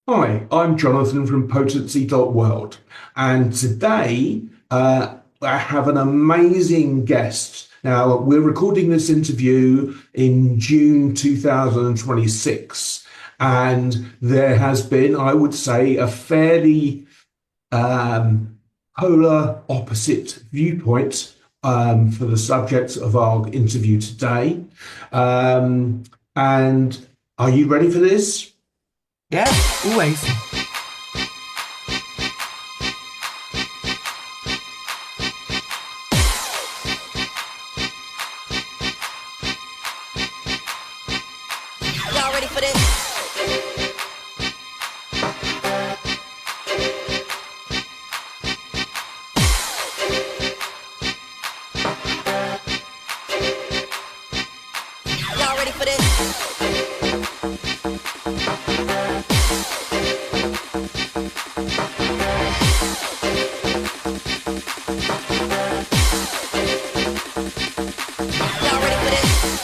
Hi, I'm Jonathan from Potency.world, and today I have an amazing guest. Now, we're recording this interview in June 2026, and there has been, I would say, a fairly um, polar opposite viewpoint for the subject of our interview today. Um, and are you ready for this? Yeah, always. Y'all ready for this? Y'all ready for this? Y'all ready for this?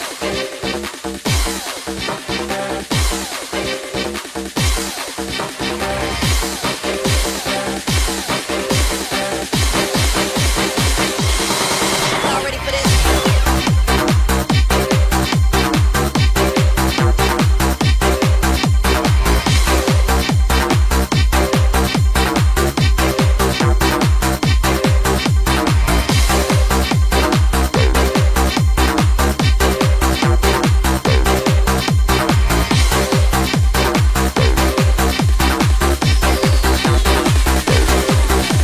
Y'all ready for this?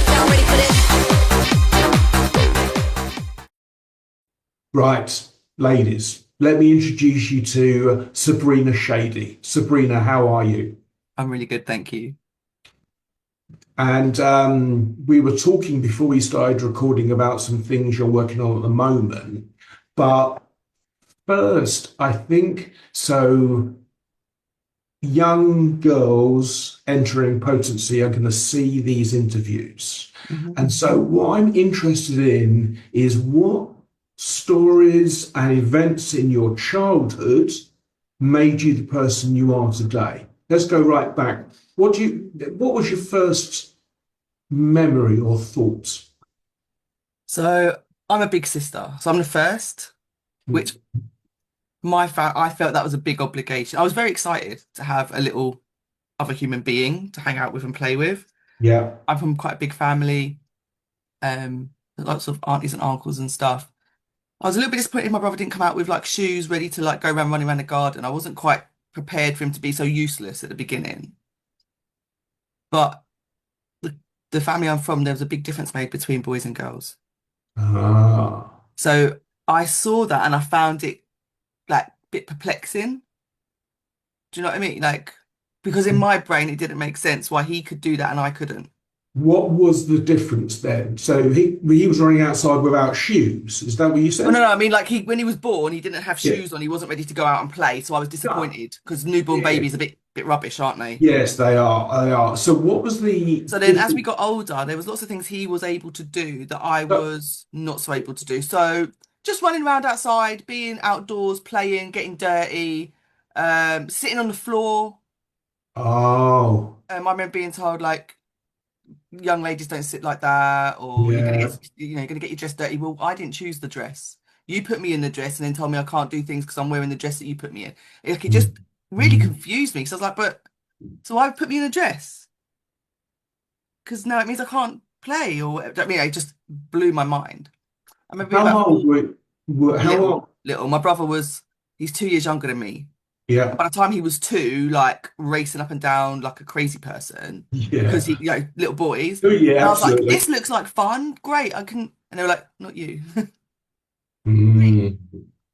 Y'all ready for this? Right, ladies, let me introduce you to Sabrina Shadie. Sabrina, how are you? I'm really good, thank you. And we were talking before we started recording about some things you're working on at the moment. But first, I think so. Young girls entering potency are going to see these interviews. Mhm. And so, what I'm interested in is what stories and events in your childhood made you the person you are today. Let's go right back. What was your first memory or thought? So I'm a big sister, so I'm the first, which I felt that was a big obligation. I was very excited to have a little other human being to hang out with and play with. Yeah. I'm from quite a big family, lots of aunties and uncles and stuff. I was a little bit disappointed my brother didn't come out with like shoes ready to like go around running around the garden. I wasn't quite prepared for him to be so useless at the beginning. But the, the family I'm from, there was a big difference made between boys and girls. Ah. So I saw that and I found it like a bit perplexing. Do you know what I mean? Like, because in my brain it didn't make sense why he could do that and I couldn't. What was the difference then? So he was running outside without shoes. Is that what you Oh said? no, I mean like he when he was born, he didn't have Yeah. shoes on, he wasn't ready to go out and play. So I was Ah, disappointed because newborn yeah. babies are a bit rubbish, aren't they? Yes, they are. They are. So what was the So then as we difference? got older, there was lots of things he was able to do that I Oh, was not so able to do. So just running around outside, being outdoors, playing, getting dirty, sitting on the floor. oh, I remember being told like young ladies don't sit like that, or you're gonna yeah. get, you're gonna get your dress dirty. Well, I didn't choose the dress. You put me in the dress and then told me I can't do things because I'm wearing the dress that you put me in. Like, it just really Mm. confused me. So I was like, but so why put me in a dress? Because now it means I can't play, or I mean, it just blew my mind. I remember being How about old how little, old? little. My brother was he's 2 years younger than me. Yeah. By the time he was two, like racing up and down like a crazy person because Yeah. little boys. Oh, yeah, And I was like, absolutely. this looks like fun. Great. I can. And they were like, not you. Mm.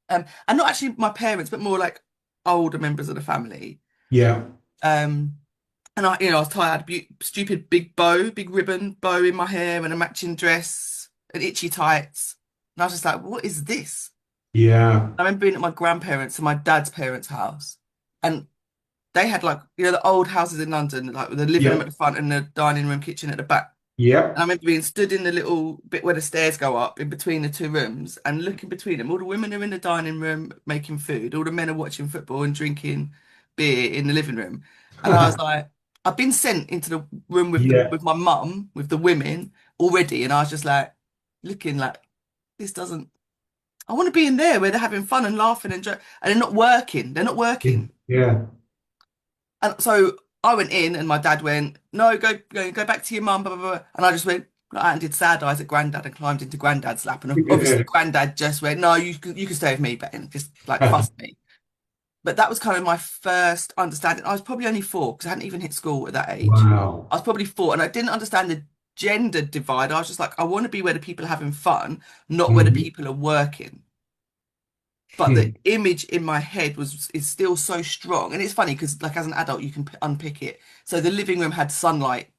And not actually my parents, but more like older members of the family. Yeah. Um, and I was tired, stupid big bow, big ribbon bow in my hair and a matching dress and itchy tights. And I was just like, what is this? Yeah. I remember being at my grandparents' and my dad's parents' house. And they had like, the old houses in London, like with the living room Yeah. at the front and the dining room, kitchen at the back. Yeah. And I remember being stood in the little bit where the stairs go up in between the two rooms and looking between them. All the women are in the dining room making food. All the men are watching football and drinking beer in the living room. And I was like, I've been sent into the room Yeah. with my mum, with the women already, and I was just like looking like this doesn't. I want to be in there where they're having fun and laughing and they're not working. They're not working. Yeah. And so I went in, and my dad went, "No, go back to your mum." Blah, blah, blah. And I just went like, and did sad eyes at Granddad and climbed into Granddad's lap. And obviously, Granddad just went, "No, you can stay with me," but and just like fussed me. But that was kind of my first understanding. I was probably only 4 because I hadn't even hit school at that age. Wow. I was probably 4, and I didn't understand the gender divide. I was just like, I want to be where the people are having fun, not where the people are working. But the image in my head is still so strong, and it's funny because like as an adult you can unpick it. So the living room had sunlight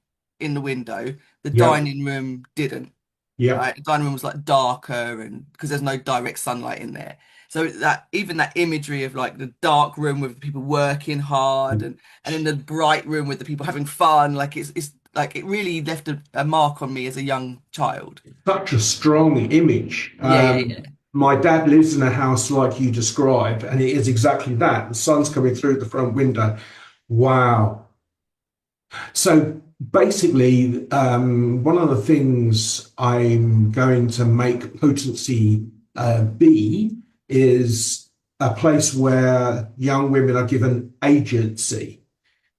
in the window, the Yeah. dining room didn't. Yeah. Right, the dining room was like darker, and because there's no direct sunlight in there. So that even that imagery of like the dark room with the people working hard, and in the bright room with the people having fun, like it's like it really left a mark on me as a young child. Such a strong image. Yeah. My dad lives in a house like you described, and it is exactly that. The sun's coming through the front window. Wow. So basically, one of the things I'm going to make Potency be is a place where young women are given agency.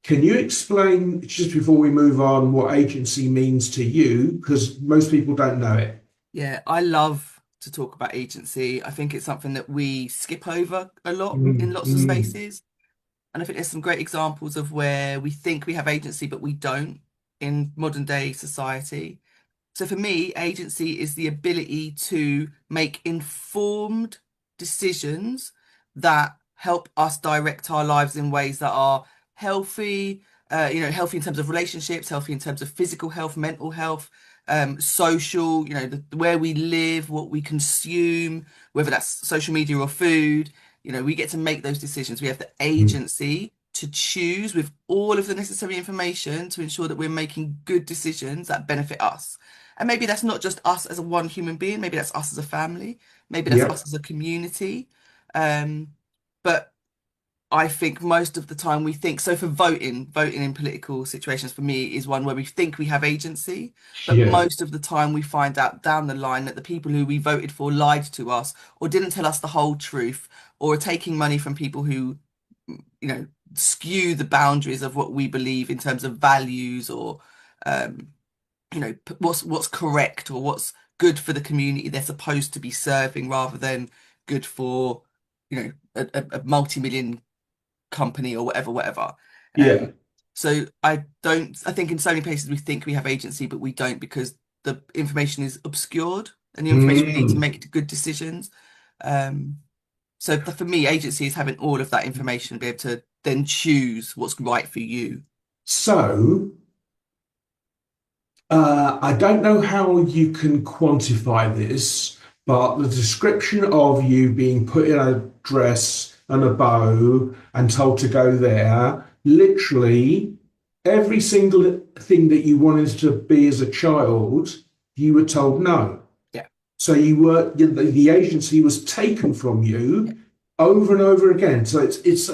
Can you explain, just before we move on, what agency means to you? Because most people don't know it. Yeah, I love to talk about agency. I think it's something that we skip over a lot in lots of spaces. And I think there's some great examples of where we think we have agency, but we don't in modern day society. So for me, agency is the ability to make informed decisions that help us direct our lives in ways that are healthy, healthy in terms of relationships, healthy in terms of physical health, mental health, social, where we live, what we consume, whether that's social media or food. We get to make those decisions. We have the agency to choose with all of the necessary information to ensure that we're making good decisions that benefit us. And maybe that's not just us as a one human being, maybe that's us as a family, maybe that's us as a community. But I think most of the time we think, so for voting in political situations for me is one where we think we have agency, but most of the time we find out down the line that the people who we voted for lied to us or didn't tell us the whole truth or are taking money from people who, skew the boundaries of what we believe in terms of values or, what's correct or what's good for the community they're supposed to be serving rather than good for, a multi-million company or whatever. So I think in so many places we think we have agency, but we don't because the information is obscured and the information we need to make good decisions. So for me, agency is having all of that information, be able to then choose what's right for you. So I don't know how you can quantify this, but the description of you being put in a dress and a bow and told to go there, literally every single thing that you wanted to be as a child, you were told no. Yeah. So the agency was taken from you over and over again. So it is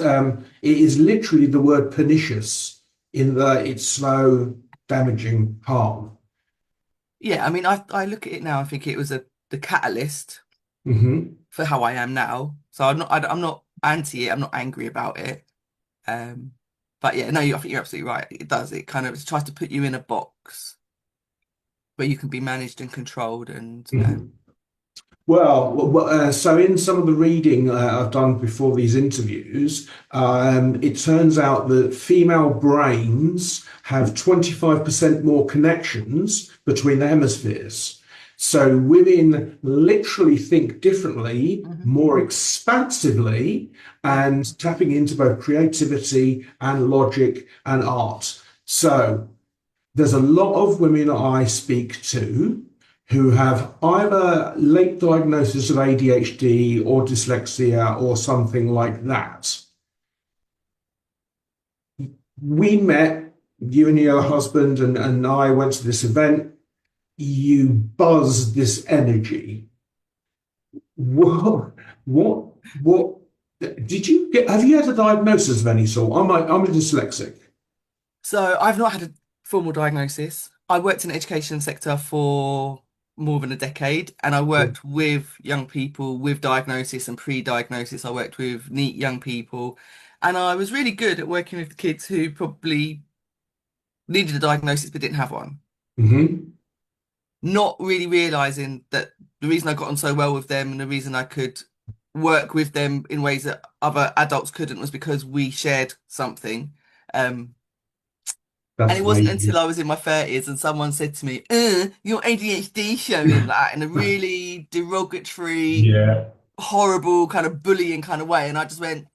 literally the word pernicious in its slow, damaging harm. Yeah, I mean, I look at it now. I think it was the catalyst for how I am now. So I'm not anti it. I'm not angry about it. But yeah, no, I think you're absolutely right. It does. It kind of tries to put you in a box where you can be managed and controlled. And so in some of the reading I've done before these interviews, it turns out that female brains have 25% more connections between the hemispheres. So women literally think differently, more expansively, and tapping into both creativity and logic and art. So there's a lot of women I speak to who have either late diagnosis of ADHD or dyslexia or something like that. We met, you and your husband and I went to this event. You buzz this energy. What did you get? Have you had a diagnosis of any sort? I'm a dyslexic. So I've not had a formal diagnosis. I worked in the education sector for more than a decade, and I worked with young people with diagnosis and pre-diagnosis. I worked with neat young people, and I was really good at working with the kids who probably needed a diagnosis but didn't have one. Hmm. Not really realizing that the reason I got on so well with them and the reason I could work with them in ways that other adults couldn't was because we shared something. Um, And That's it wasn't until amazing. I was in my 30s and someone said to me, your ADHD showing that in a really derogatory, Yeah. horrible kind of bullying kind of way. And I just went,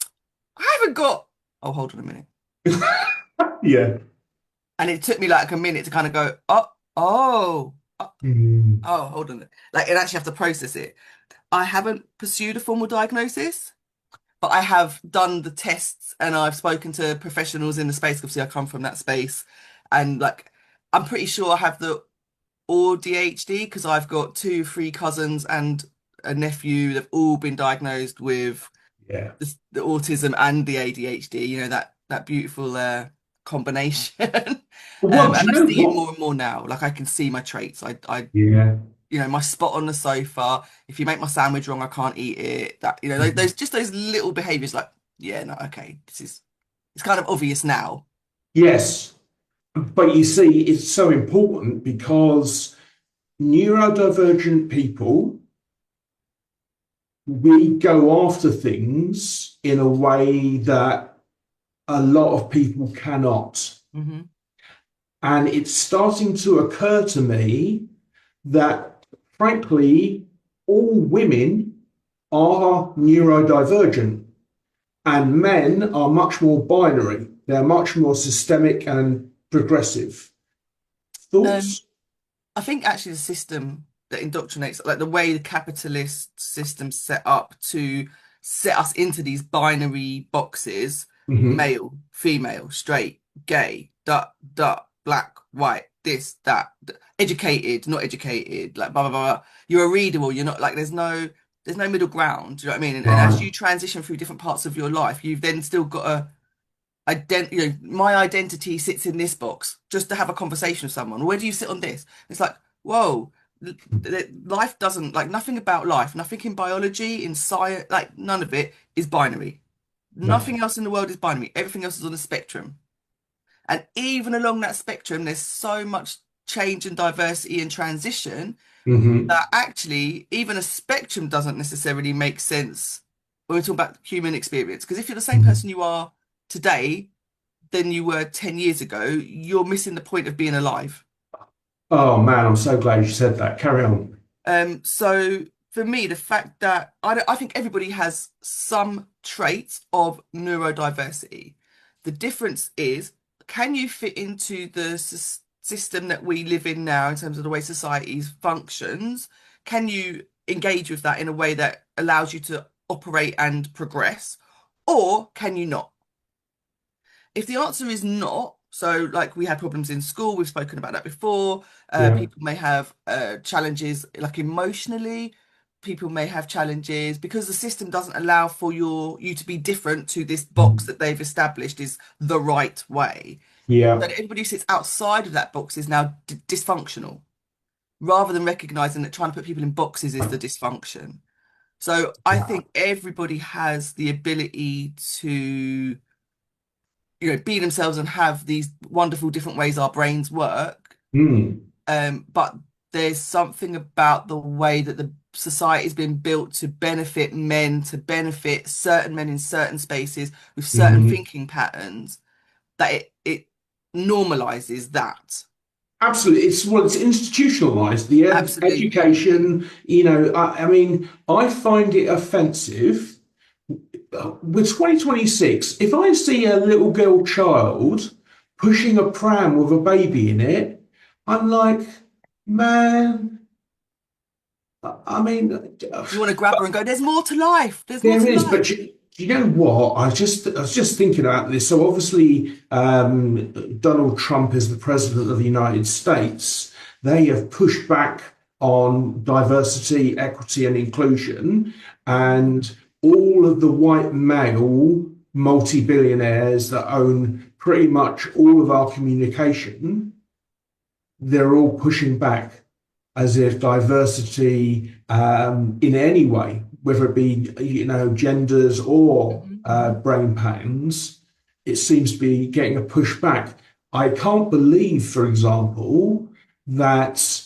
I haven't got, oh, hold on a minute. Yeah. And it took me like a minute to kind of go, Mm. hold on. Like, and actually have to process it. I haven't pursued a formal diagnosis, but I have done the tests and I've spoken to professionals in the space. Obviously, I come from that space. And like, I'm pretty sure I have the or DHD because I've got two, three cousins and a nephew. They've all been diagnosed with Yeah. the autism and the ADHD. You know that beautiful combination. Well, And do you I know see it what? more and more now. Like I can see my traits. Yeah. My spot on the sofa. If you make my sandwich wrong, I can't eat it. That those just those little behaviors. Like yeah, no, okay, it's kind of obvious now. Yes. But you see, it's so important because neurodivergent people, we go after things in a way that a lot of people cannot. Hmm. And it's starting to occur to me that, frankly, all women are neurodivergent and men are much more binary. They're much more systemic and progressive. Um, Thoughts? I think actually the system that indoctrinates, like the way the capitalist system's set up to set us into these binary boxes, Hmm. male, female, straight, gay, black, white, this, that, educated, not educated, like blah blah blah. You're a reader or you're not. Like there's no middle ground. Do you know what I mean? And as Right. you transition through different parts of your life, you've then still got to my identity sits in this box just to have a conversation with someone. Where do you sit on this? It's like, whoa, life doesn't like nothing about life, nothing in biology, in science, like none of it is binary. No. Nothing else in the world is binary. Everything else is on a spectrum. And even along that spectrum, there's so much change and diversity and transition Hmm. that actually even a spectrum doesn't necessarily make sense when we're talking about human experience. Because if you're the same person you are today than you were 10 years ago, you're missing the point of being alive. Oh man, I'm so glad you said that. Carry on. So for me, the fact that I think everybody has some traits of neurodiversity. The difference is, can you fit into the system that we live in now in terms of the way society functions? Can you engage with that in a way that allows you to operate and progress? Or can you not? If the answer is not, so like we had problems in school, we've spoken about that before. Yeah. People may have challenges like emotionally. People may have challenges because the system doesn't allow for you to be different to this box that they've established is the right way. Yeah. So that everybody who sits outside of that box is now dysfunctional, rather than recognizing that trying to put people in boxes is the dysfunction. So I Wow. think everybody has the ability to be themselves and have these wonderful different ways our brains work. Mm. But there's something about the way that the society has been built to benefit men, to benefit certain men in certain spaces with certain Hmm. thinking patterns, that it normalizes that. Absolutely. It's institutionalized, Absolutely. education, I mean, I find it offensive with 2026, if I see a little girl child pushing a pram with a baby in it, I'm like, man, I mean, You want to grab her and go, there's more to life. There's more there to is, life. but you know what? I was just thinking about this. So obviously, Donald Trump is the president of the United States. They have pushed back on diversity, equity, and inclusion, Mhm. and all of the white male multi-billionaires that own pretty much all of our communication, they're all pushing back as if diversity in any way, whether it be, genders or brain patterns, it seems to be getting a pushback. I can't believe, for example, that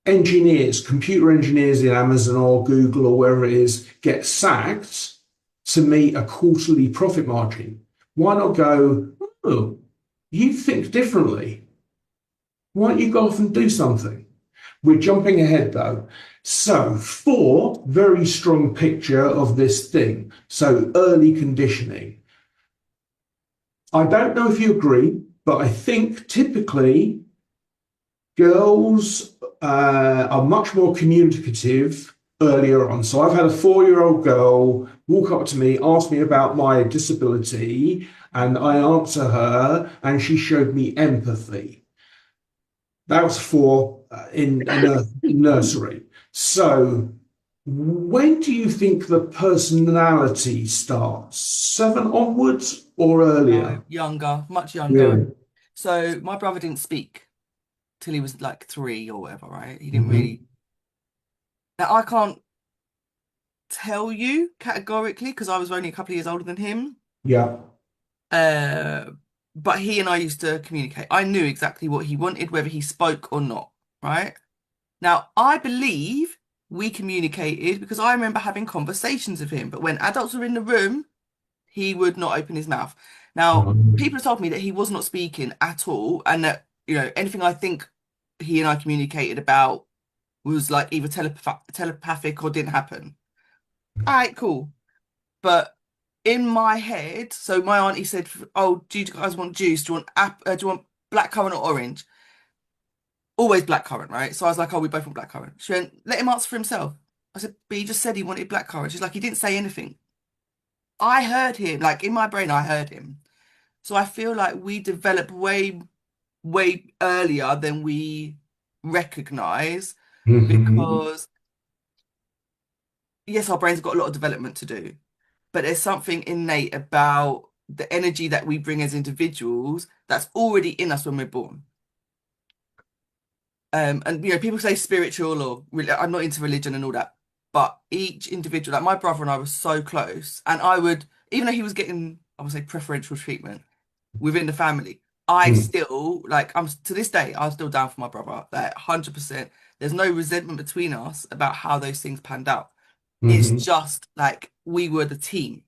engineers, computer engineers in Amazon or Google or wherever it is, get sacked to meet a quarterly profit margin. Why not go, oh, you think differently? Why don't you go off and do something? We're jumping ahead though. So, 4, very strong picture of this thing. So, early conditioning. I don't know if you agree, but I think typically girls are much more communicative earlier on. So I've had a 4-year-old girl walk up to me, ask me about my disability, and I answer her, and she showed me empathy. That was 4 in nursery. So when do you think the personality starts? 7 onwards or earlier? Younger, much younger. Really? So my brother didn't speak till he was like 3 or whatever, right? He didn't Mm-hmm. really. Now I can't tell you categorically because I was only a couple of years older than him. Yeah. But he and I used to communicate. I knew exactly what he wanted, whether he spoke or not, right? Now, I believe we communicated because I remember having conversations with him, but when adults were in the room, he would not open his mouth. Now, people have told me that he was not speaking at all, and that, anything I think he and I communicated about was like either telepathic or didn't happen. All right, cool. But in my head, so my auntie said, "Oh, do you guys want juice? Do you want blackcurrant or orange?" Always blackcurrant, right? So I was like, "Oh, we both want blackcurrant." She went, "Let him answer for himself." I said, "But he just said he wanted blackcurrant." She's like, "He didn't say anything." I heard him, like in my brain, I heard him. So I feel like we develop way, way earlier than we recognize Mm-hmm. because yes, our brain's got a lot of development to do, but there's something innate about the energy that we bring as individuals that's already in us when we're born. And people say spiritual or I'm not into religion and all that, but each individual, like my brother and I were so close, and I would, even though he was getting, I would say, preferential treatment within the family, I still like I'm to this day, I'm still down for my brother, like 100%. There's no resentment between us about how those things panned out. It's Mm-hmm. just like we were the team,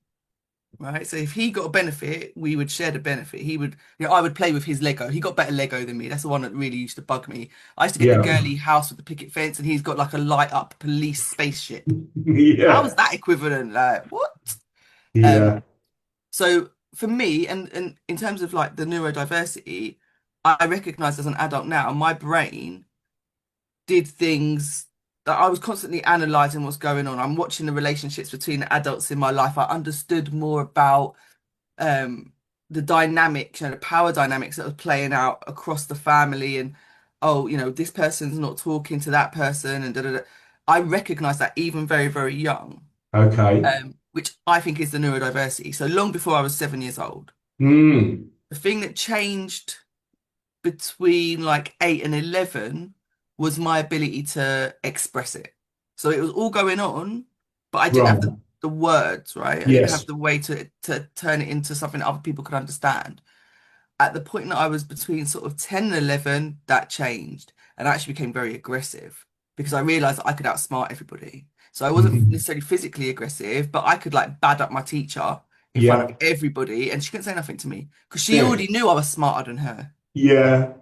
right? So if he got a benefit, we would share the benefit. He would, I would play with his Lego. He got better Lego than me. That's the one that really used to bug me. I used to get the Yeah. girly house with the picket fence, and he's got like a light up police spaceship. How Yeah. is that equivalent? Like what? Um, Yeah. so for me, and in terms of like the neurodiversity, I recognize as an adult now, my brain did things that I was constantly analyzing what's going on. I'm watching the relationships between the adults in my life. I understood more about the dynamics, the power dynamics that was playing out across the family, and oh, this person's not talking to that person, and da, da, da. I recognize that even very, very young, Okay. which I think is the neurodiversity. So long before I was 7 years old. Mm. The thing that changed between like 8 and 11 was my ability to express it. So it was all going on, but I didn't have Right. the words, right? I didn't have Yes. the way to turn it into something that other people could understand. At the point that I was between sort of 10 and 11, that changed. And I actually became very aggressive because I realized that I could outsmart everybody. So I wasn't Mhm. necessarily physically aggressive, but I could like bad up my teacher in front of Yeah. everybody, and she couldn't say nothing to me because she Yeah. already knew I was smarter than her. Yeah.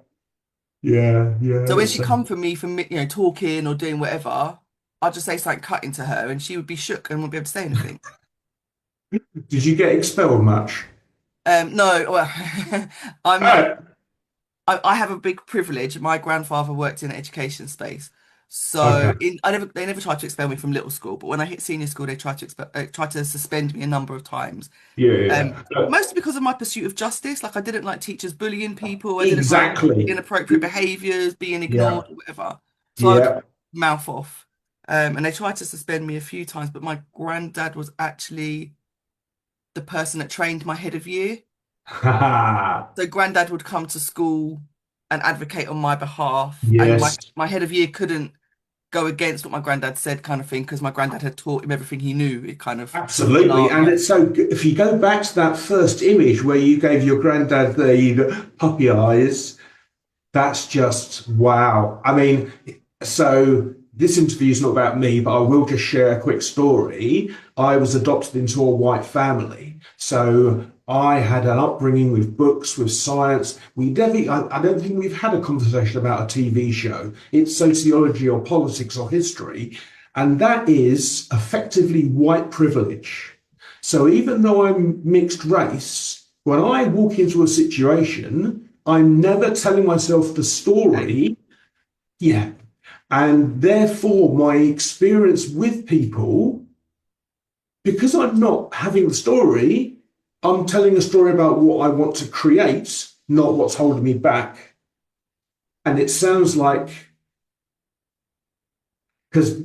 Yeah. So Yeah. when she come for me for talking or doing whatever, I'd just say something cutting to her, and she would be shook and wouldn't be able to say anything. Did you get expelled much? No, well, I'm Oh, I have a big privilege. My grandfather worked in the education space, so okay. they never tried to expel me from little school. But when I hit senior school, they tried to suspend me a number of times. Yeah. Yeah. Mostly because of my pursuit of justice. Like I didn't like teachers bullying people. I didn't like Exactly. inappropriate behaviors, being Yeah. ignored, or whatever. So I would Yeah. mouth off. And they tried to suspend me a few times, but my granddad was actually the person that trained my head of year. Ha. So granddad would come to school and advocate on my behalf, and my Yes, my head of year couldn't go against what my granddad said, kind of thing, because my granddad had taught him everything he knew. It kind of absolutely. And alarmed. it's so good. If you go back to that first image where you gave your granddad the puppy eyes, that's just wow. I mean, so this interview is not about me, but I will just share a quick story. I was adopted into a white family. So I had an upbringing with books, with science. I don't think we've had a conversation about a TV show. It's sociology or politics or history. And that is effectively white privilege. So even though I'm mixed race, when I walk into a situation, I'm never telling myself the Okay. story. Yeah. And therefore, my experience with people, because I'm not having the story, I'm telling a story about what I want to create, not what's holding me back. And it sounds like, because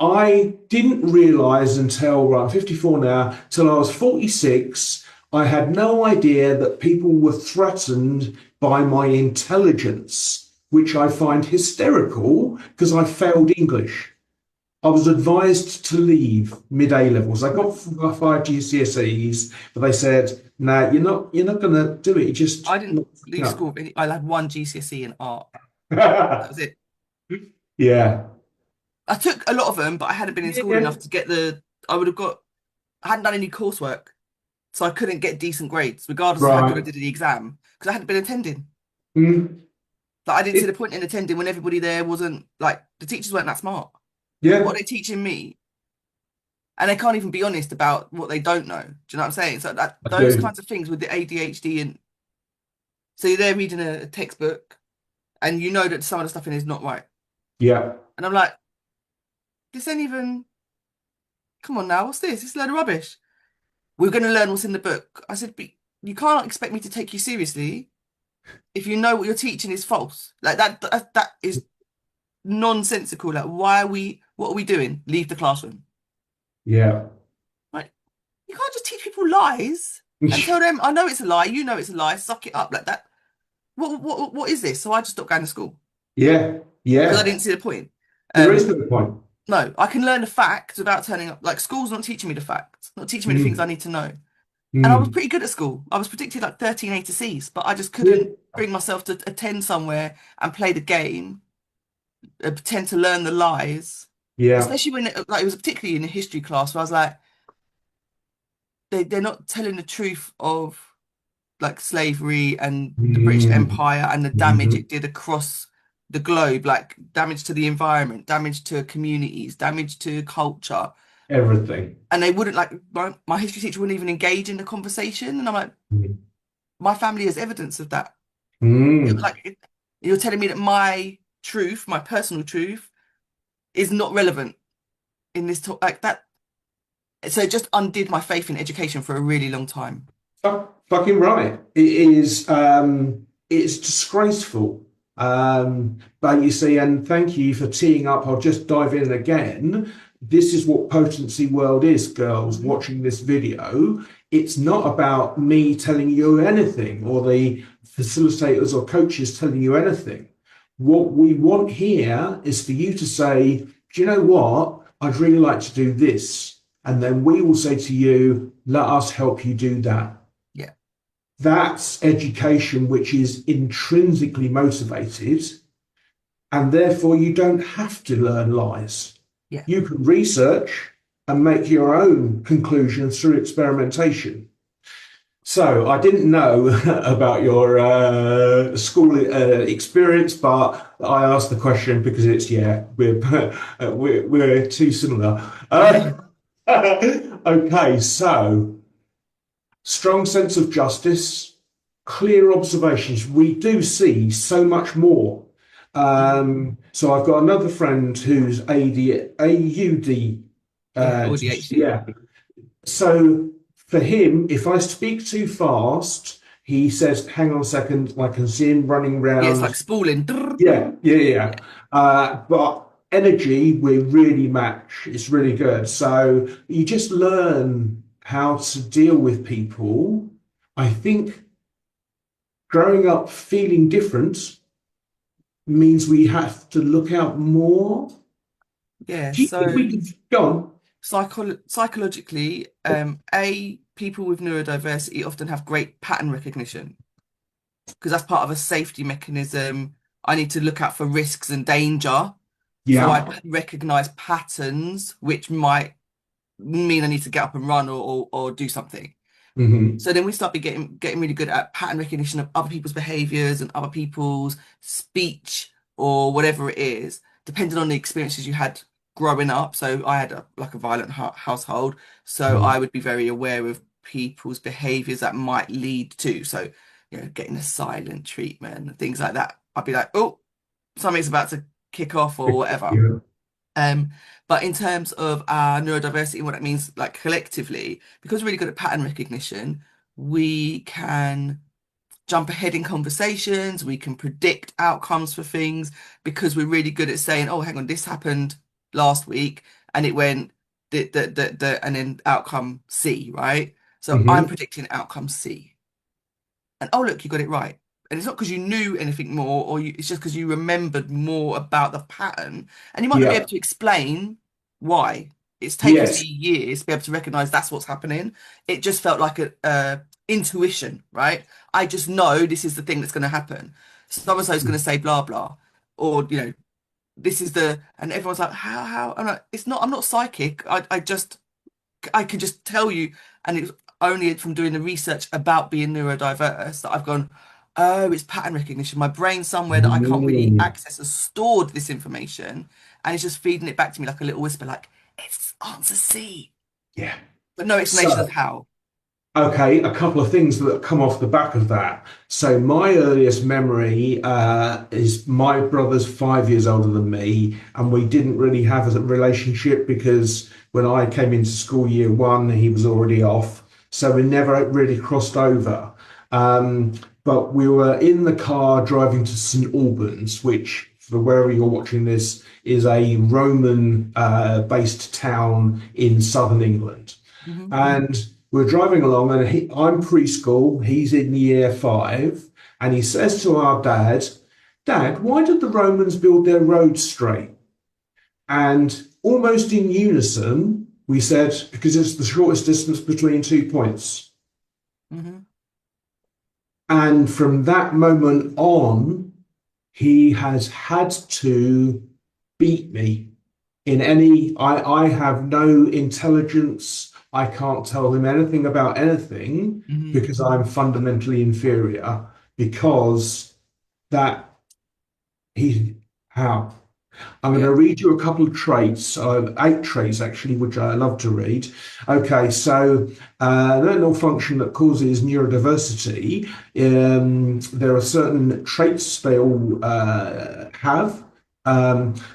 I didn't realize until, well, I'm 54 now, till I was 46, I had no idea that people were threatened by my intelligence, which I find hysterical because I failed English. I was advised to leave mid A levels. I got five GCSEs, but they said, "No, you're not going to do it. You I just didn't not leave up." school with any, I had one GCSE in art. That was it. Yeah. I took a lot of them, but I hadn't been in school Yeah. enough to get I would have got, I hadn't done any coursework, so I couldn't get decent grades, regardless of how good I Right. did in the exam, because I hadn't been attending. Mm. Like, I didn't see It, the point in attending when everybody there wasn't, like, the teachers weren't that smart. What yeah, are they teaching me? And they can't even be honest about what they don't know. Do you know what I'm saying? So that I those do. kinds of things with the ADHD, and so you're there reading a textbook and you know that some of the stuff in it is not right. Yeah. And I'm like, this ain't even, come on now, what's this? It's a load of rubbish. We're going to learn what's in the book. I said, but you can't expect me to take you seriously if you know what you're teaching is false. Like that is nonsensical. Like, what are we doing? Leave the classroom. Yeah. Like, you can't just teach people lies and tell them, I know it's a lie, you know it's a lie, suck it up like that. What is this? So I just stopped going to school Yeah. because I Yeah. didn't see the point. There is Um, no point. no, I can learn the facts without turning up. Like, school's not teaching me the facts, not teaching me the things I Mm. need to know. And I was Mm. pretty good at school. I was predicted like 13 A to C's, but I just Yeah. couldn't bring myself to attend somewhere and play the game, pretend to learn the lies. Yeah. Especially when it was particularly in a history class where I was like, they're not telling the truth of like slavery and the British Mm. Empire and the damage Mhm. it did across the globe, like damage to the environment, damage to communities, damage to culture. Everything. And they wouldn't like my history teacher wouldn't even engage in the conversation. And I'm like, Mm. my family is evidence of that. Mm. You're telling me that my truth, my personal truth, is not relevant in this talk like that. So it just undid my faith in education for a really long time. Fucking right. It is. It's disgraceful. But you see, and thank you for teeing up. I'll just dive in again. This is what Potency World is, girls. Mhm. Watching this video, it's not about me telling you anything or the facilitators or coaches telling you anything. What we want here is for you to say, do you know what? I'd really like to do this. And then we will say to you, let us help you do that. Yeah, That's education which is intrinsically motivated, and therefore you don't have to learn lies. yeah. You can research and make your own conclusions through experimentation. So I didn't know about your school experience, but I asked the question because it's we're too similar. Okay, so strong sense of justice, clear observations. We do see so much more. Mhm. So I've got another friend who's AUD. Yeah, ADHD. Yeah. So for him, if I speak too fast, he says, "Hang on a second, I can see him running Yeah, it's like round." spooling. Yeah, yeah, Yeah. yeah. But energy, we really match. It's really good. So you just learn how to deal with people. I think growing up feeling different means we have to look out more. Yeah, Do you think so we could go on? psychologically, people with neurodiversity often have great pattern recognition because that's part of a safety mechanism. I need to look out for risks and danger. So I Yeah. recognize patterns, which might mean I need to get up and run or do something. Hmm. So then we start getting really good at pattern recognition of other people's behaviors and other people's speech or whatever it is, depending on the experiences you had growing up. So I had like a violent household, so I would be very aware of people's behaviors that might lead to, so getting a silent treatment and things like that. I'd be like, oh, something's about to kick off or whatever. Yeah. Um, but in terms of our neurodiversity, what that means, like collectively, because we're really good at pattern recognition, we can jump ahead in conversations, we can predict outcomes for things because we're really good at saying, oh, hang on, this happened last week and it went and then outcome C, right? So I'm Hmm. predicting outcome C. And oh, look, you got it right. And it's not because you knew anything more, it's just because you remembered more about the pattern. And you might not be able Yeah. to explain why. It's taken me Yes. years to be able to recognize that's what's happening. It just felt like a intuition, right? I just know this is the thing that's going to happen. So and so is going to say blah blah, or this is and everyone's like, how? I'm like, it's not. I'm not psychic. I can just tell you, and it's only from doing the research about being neurodiverse that I've gone, oh, it's pattern recognition. My brain somewhere that I can't really Mm. access has stored this information, and it's just feeding it back to me like a little whisper, like it's answer C, Yeah. but no explanation of So, how. okay, a couple of things that come off the back of that. So, my earliest memory is my brother's 5 years older than me, and we didn't really have a relationship because when I came into school year one, he was already off. So, we never really crossed over. Um, but we were in the car driving to St Albans, which, for wherever you're watching this, is a Roman based town in southern England. Hmm. And we're driving along, and I'm preschool, he's in year five, and he says to our dad, Dad, why did the Romans build their roads straight? And almost in unison, we said, because it's the shortest distance between 2 points. Hmm. And from that moment on, he has had to beat me in I have no intelligence. I can't tell him anything about anything Hmm. because I'm fundamentally inferior because that he how I'm going Yeah. to read you a couple of traits, 8 traits actually, which I love to read. Okay, so neural function that causes neurodiversity. There are certain traits they all have.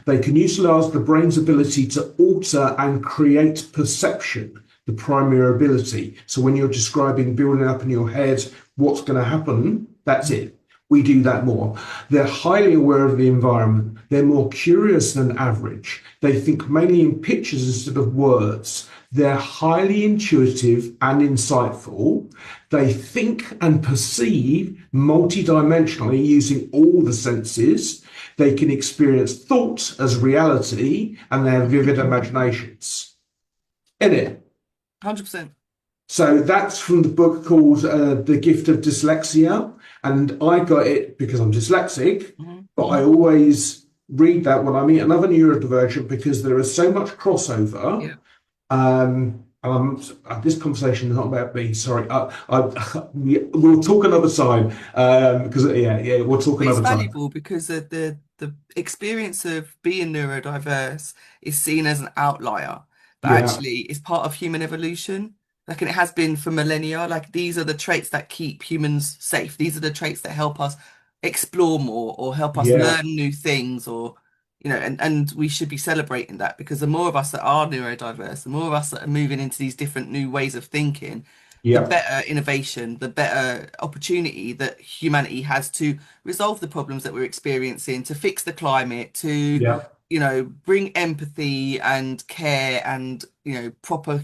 They can utilize the brain's ability to alter and create perception, the primary ability. So when you're describing building up in your head what's going to happen, that's it. We do that more. They're highly aware of the environment. They're more curious than average. They think mainly in pictures instead of words. They're highly intuitive and insightful. They think and perceive multidimensionally using all the senses. They can experience thought as reality and they have vivid imaginations. In it. 100%. So that's from the book called The Gift of Dyslexia. And I got it because I'm dyslexic, Hmm. but I always read that when I meet another neurodivergent because there is so much crossover. Yeah. This conversation is not about me. Sorry, we'll talk another time because we'll talk But it's another time. valuable because the experience of being neurodiverse is seen as an outlier, but Yeah, actually it's part of human evolution. Like, and it has been for millennia. Like, these are the traits that keep humans safe. These are the traits that help us explore more or help us yeah, learn new things or, and we should be celebrating that because the more of us that are neurodiverse, the more of us that are moving into these different new ways of thinking, the yeah, better innovation, the better opportunity that humanity has to resolve the problems that we're experiencing, to fix the climate, to, yeah, bring empathy and care and, proper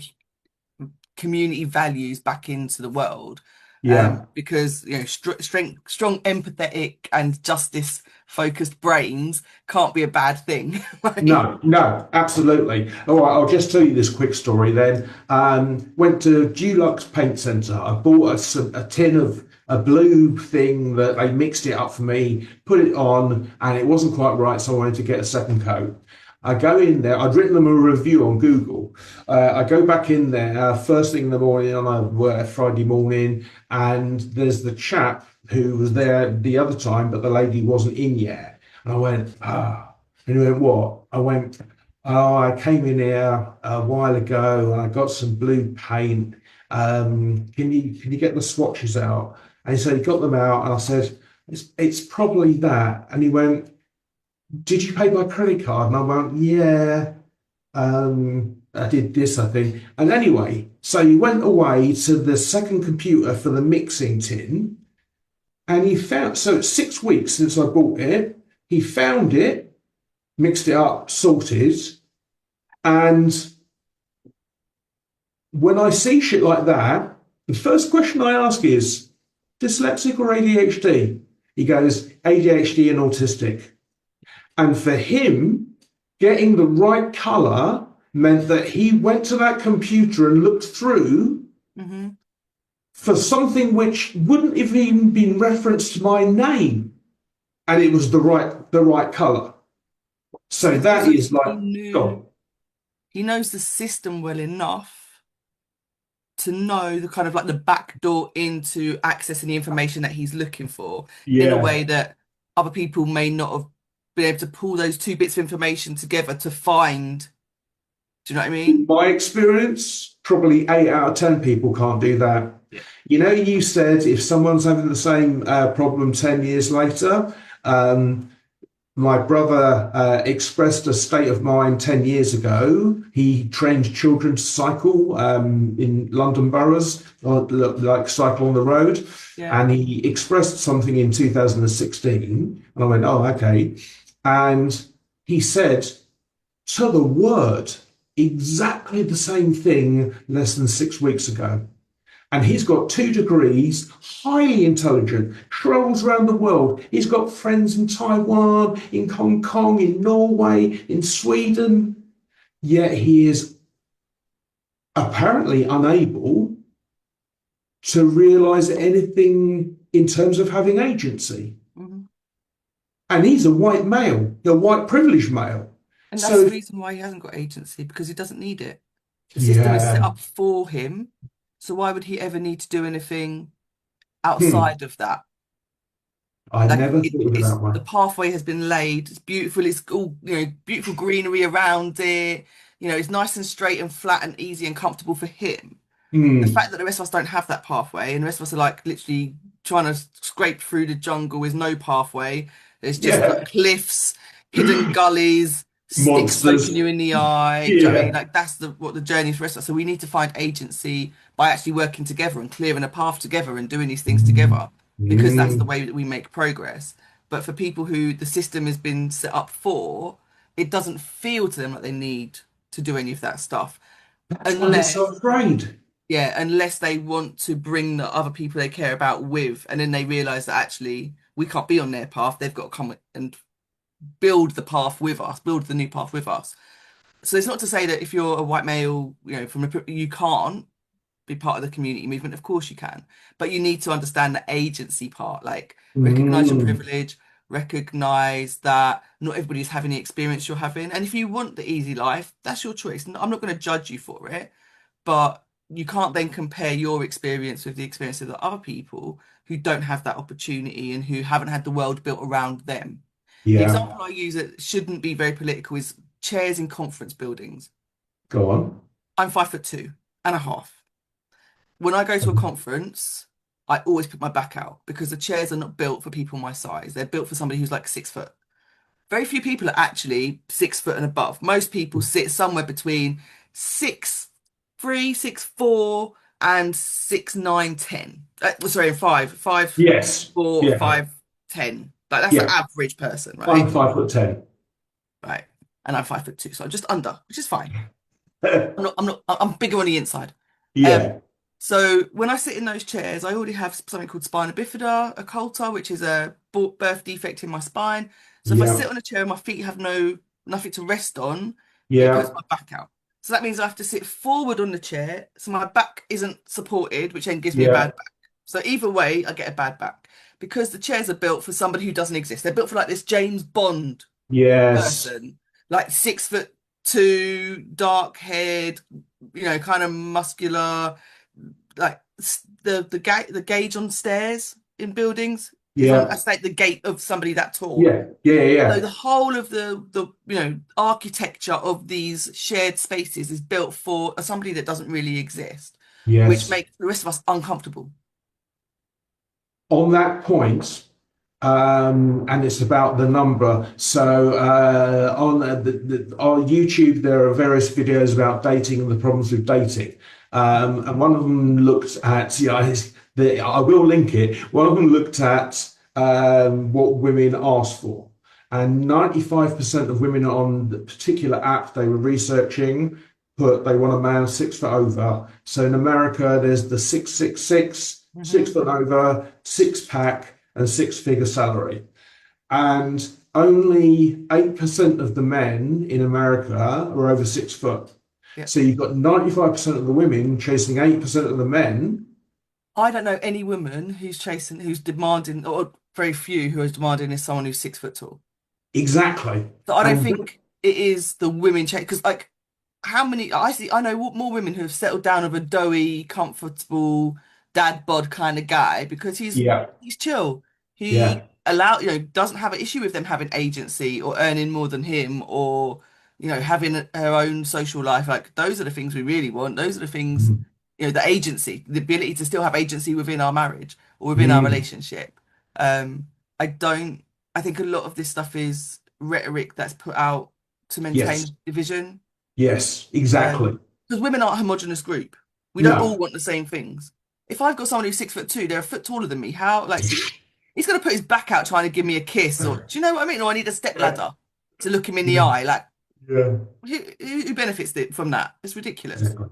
community values back into the world. Yeah. Because strong, empathetic, and justice-focused brains can't be a bad thing, right? No, no, absolutely. All right, I'll just tell you this quick story then. Went to Dulux Paint Centre. I bought a tin of a blue thing that they mixed it up for me, put it on, and it wasn't quite right, so I wanted to get a second coat. I go in there, I'd written them a review on Google. I go back in there first thing in the morning on a Friday morning, and there's the chap who was there the other time, but the lady wasn't in yet. And I went, ah. And he went, what? I went, oh, I came in here a while ago and I got some blue paint. Can you get the swatches out? And he said he got them out, and I said, it's probably that. And he went, did you pay by credit card? And I went, yeah. I did this, I think. And anyway, so he went away to the second computer for the mixing tin, and he found, so it's 6 weeks since I bought it. He found it, mixed it up, sorted. And when I see shit like that, the first question I ask is, dyslexic or ADHD? He goes, ADHD and autistic. And for him, getting the right colour meant that he went to that computer and looked through for something which wouldn't have even been referenced to my name. And it was the right colour. So that is like, God. He knows the system well enough to know the kind of like the back door into accessing the information that he's looking for in a way that other people may not have been able to pull those two bits of information together to find. Do you know what I mean? My experience, probably 8 out of 10 people can't do that. Yeah. You know, you said if someone's having the same problem 10 years later, my brother expressed a state of mind 10 years ago. He trained children to cycle in London boroughs, like cycle on the road. Yeah. And he expressed something in 2016. And I went, oh, okay. And he said, to the word, exactly the same thing less than 6 weeks ago. And he's got 2 degrees, highly intelligent, travels around the world. He's got friends in Taiwan, in Hong Kong, in Norway, in Sweden. Yet he is apparently unable to realize anything in terms of having agency. And he's a white male, a white privileged male. And that's the reason why he hasn't got agency, because he doesn't need it. The system is set up for him. So why would he ever need to do anything outside of that? I never thought of it that way. The pathway has been laid. It's beautiful. It's all, beautiful greenery around it. It's nice and straight and flat and easy and comfortable for him. The fact that the rest of us don't have that pathway, and the rest of us are like literally trying to scrape through the jungle with no pathway. There's just like cliffs, hidden gullies, sticks poking you in the eye. Do you know what I mean? Like that's what the journey for us. So we need to find agency by actually working together and clearing a path together and doing these things together, because that's the way that we make progress. But for people who the system has been set up for, it doesn't feel to them like they need to do any of that stuff. That's why they're so afraid. Yeah, unless they want to bring the other people they care about with, and then they realise that actually we can't be on their path. They've got to come and build the path with us, build the new path with us. So it's not to say that if you're a white male, you can't be part of the community movement. Of course you can, but you need to understand the agency part, like recognize your privilege, recognize that not everybody's having the experience you're having. And if you want the easy life, that's your choice. I'm not going to judge you for it, but you can't then compare your experience with the experience of the other people who don't have that opportunity and who haven't had the world built around them. The example I use that shouldn't be very political is chairs in conference buildings. Go on. I'm 5'2.5". When I go to a conference, I always put my back out because the chairs are not built for people my size. They're built for somebody who's like 6 foot. Very few people are actually 6 foot and above. Most people sit somewhere between 6'3", 6'4", and 6'9", 10. Sorry, 5'4", Yes. 5'10". Like that's the average person, right? I'm 5'10". Right, and I'm 5'2", so I'm just under, which is fine. I'm bigger on the inside. So when I sit in those chairs, I already have something called spina bifida occulta, which is a birth defect in my spine. So if I Yeah, sit on a chair and my feet have nothing to rest on, it puts yeah, my back out. So that means I have to sit forward on the chair, so my back isn't supported, which then gives me a yeah, bad back. So either way, I get a bad back because the chairs are built for somebody who doesn't exist. They're built for like this James Bond yes, person, like 6'2", dark haired, kind of muscular, like the gauge on stairs in buildings. If I yeah, state the gait of somebody that tall. yeah, yeah, So yeah, the whole of the architecture of these shared spaces is built for somebody that doesn't really exist, which yes. makes the rest of us uncomfortable. On that point, and it's about the number. So on on YouTube, there are various videos about dating and the problems with dating. And one of them looked at, I will link it. One of them looked at what women ask for. And 95% of women on the particular app they were researching put they want a man 6 foot over. So in America, there's the 666, Hmm. 6 foot over, six pack, and six-figure salary. And only 8% of the men in America are over 6 foot. Yeah. So you've got 95% of the women chasing 8% of the men. I don't know any woman who's demanding, or very few who is demanding is someone who's 6 foot tall. Exactly. So I don't And think it is the women chase because like how many I know more women who have settled down with a doughy, comfortable dad bod kind of guy because yeah, he's chill. yeah, He doesn't have an issue with them having agency or earning more than him or having her own social life. Like those are the things we really want. Those are the things, mm, the agency, the ability to still have agency within our marriage or within our mm, relationship. Um, I don't I think a lot of this stuff is rhetoric that's put out to yes, maintain division. yes, exactly. Because women aren't a homogenous group. We don't all No. want the same things. If I've got someone who's 6'2", they're a foot taller than me. How like he's gonna put his back out trying to give me a kiss, or do you know what I mean? Or I need a step Yeah, ladder to look him in the yeah, eye. Like yeah, who benefits from that? It's ridiculous. exactly.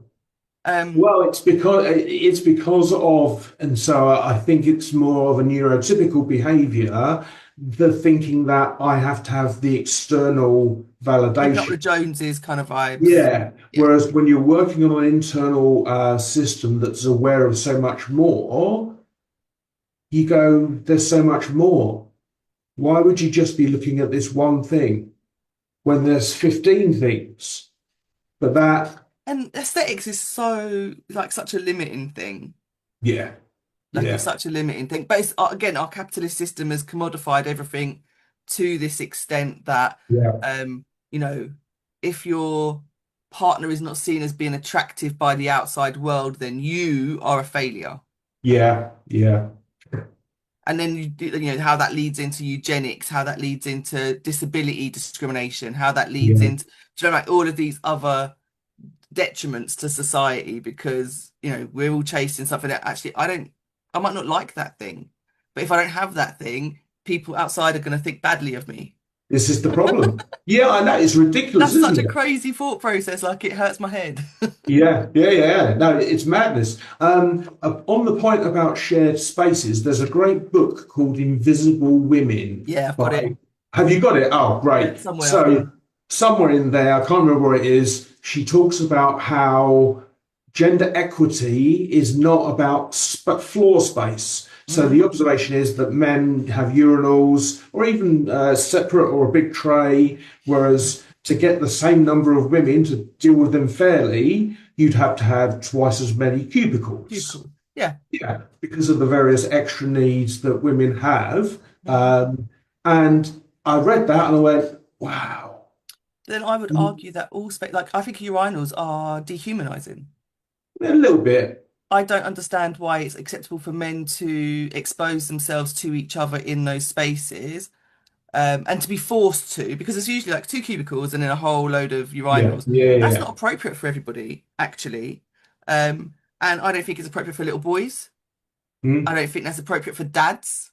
Um, Well, it's because of, and so I think it's more of a neurotypical behavior, the thinking that I have to have the external Keeping up validation. with the Joneses kind of vibes. Yeah. Yeah. Whereas when you're working on an internal system that's aware of so much more, you go, there's so much more. Why would you just be looking at this one thing when there's 15 things? But that, And aesthetics is so like such a limiting thing. yeah, Like it's yeah, such a limiting thing. But it's, again, our capitalist system has commodified everything to this extent that, yeah, um, you know, if your partner is not seen as being attractive by the outside world, then you are a failure. yeah, yeah, And then how that leads into eugenics, how that leads into disability discrimination, how that leads yeah. into, do you know, like all of these other detriments to society because we're all chasing something that actually I might not like that thing, but if I don't have that thing, people outside are going to think badly of me. This is the problem. Yeah, I know. It's ridiculous, That's such isn't a it? crazy thought process, like it hurts my head. Yeah, yeah, yeah. No, it's madness. On the point about shared spaces, there's a great book called Invisible Women Yeah, I've got it. by. Have you got it? Oh, Yeah, great. somewhere, yeah. So somewhere in there, I can't remember where it is. She talks about how gender equity is not about floor space. So the Hmm. observation is that men have urinals or even separate or a big tray, whereas to get the same number of women to deal with them fairly, you'd have to have twice as many cubicles. Cool. Yeah. Yeah, because of the various extra needs that women have. Hmm. And I read that and I went, wow. Then I would argue that all space, like I think urinals are dehumanizing. A little bit. I don't understand why it's acceptable for men to expose themselves to each other in those spaces, and to be forced to, because it's usually like two cubicles and then a whole load of Yeah, urinals. yeah, That's yeah. not appropriate for everybody, actually. And I don't think it's appropriate for little boys. I Mm, don't think that's appropriate for dads.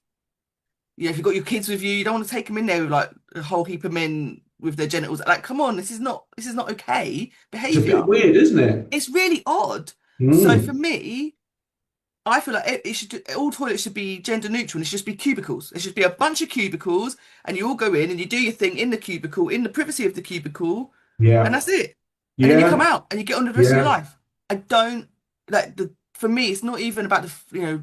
If you've got your kids with you, you don't want to take them in there with like a whole heap of men with their genitals. Like, come on, this is not okay it's a bit behavior. weird, isn't it? It's really odd. So for Mm, me, I feel like it should all toilets should be gender neutral and it should just be cubicles. It should be a bunch of cubicles and you all go in and you do your thing in the cubicle, in the privacy of the cubicle, and Yeah, that's it. And then you come yeah, out and you get on with the rest of your yeah. life. I don't like the for me, it's not even about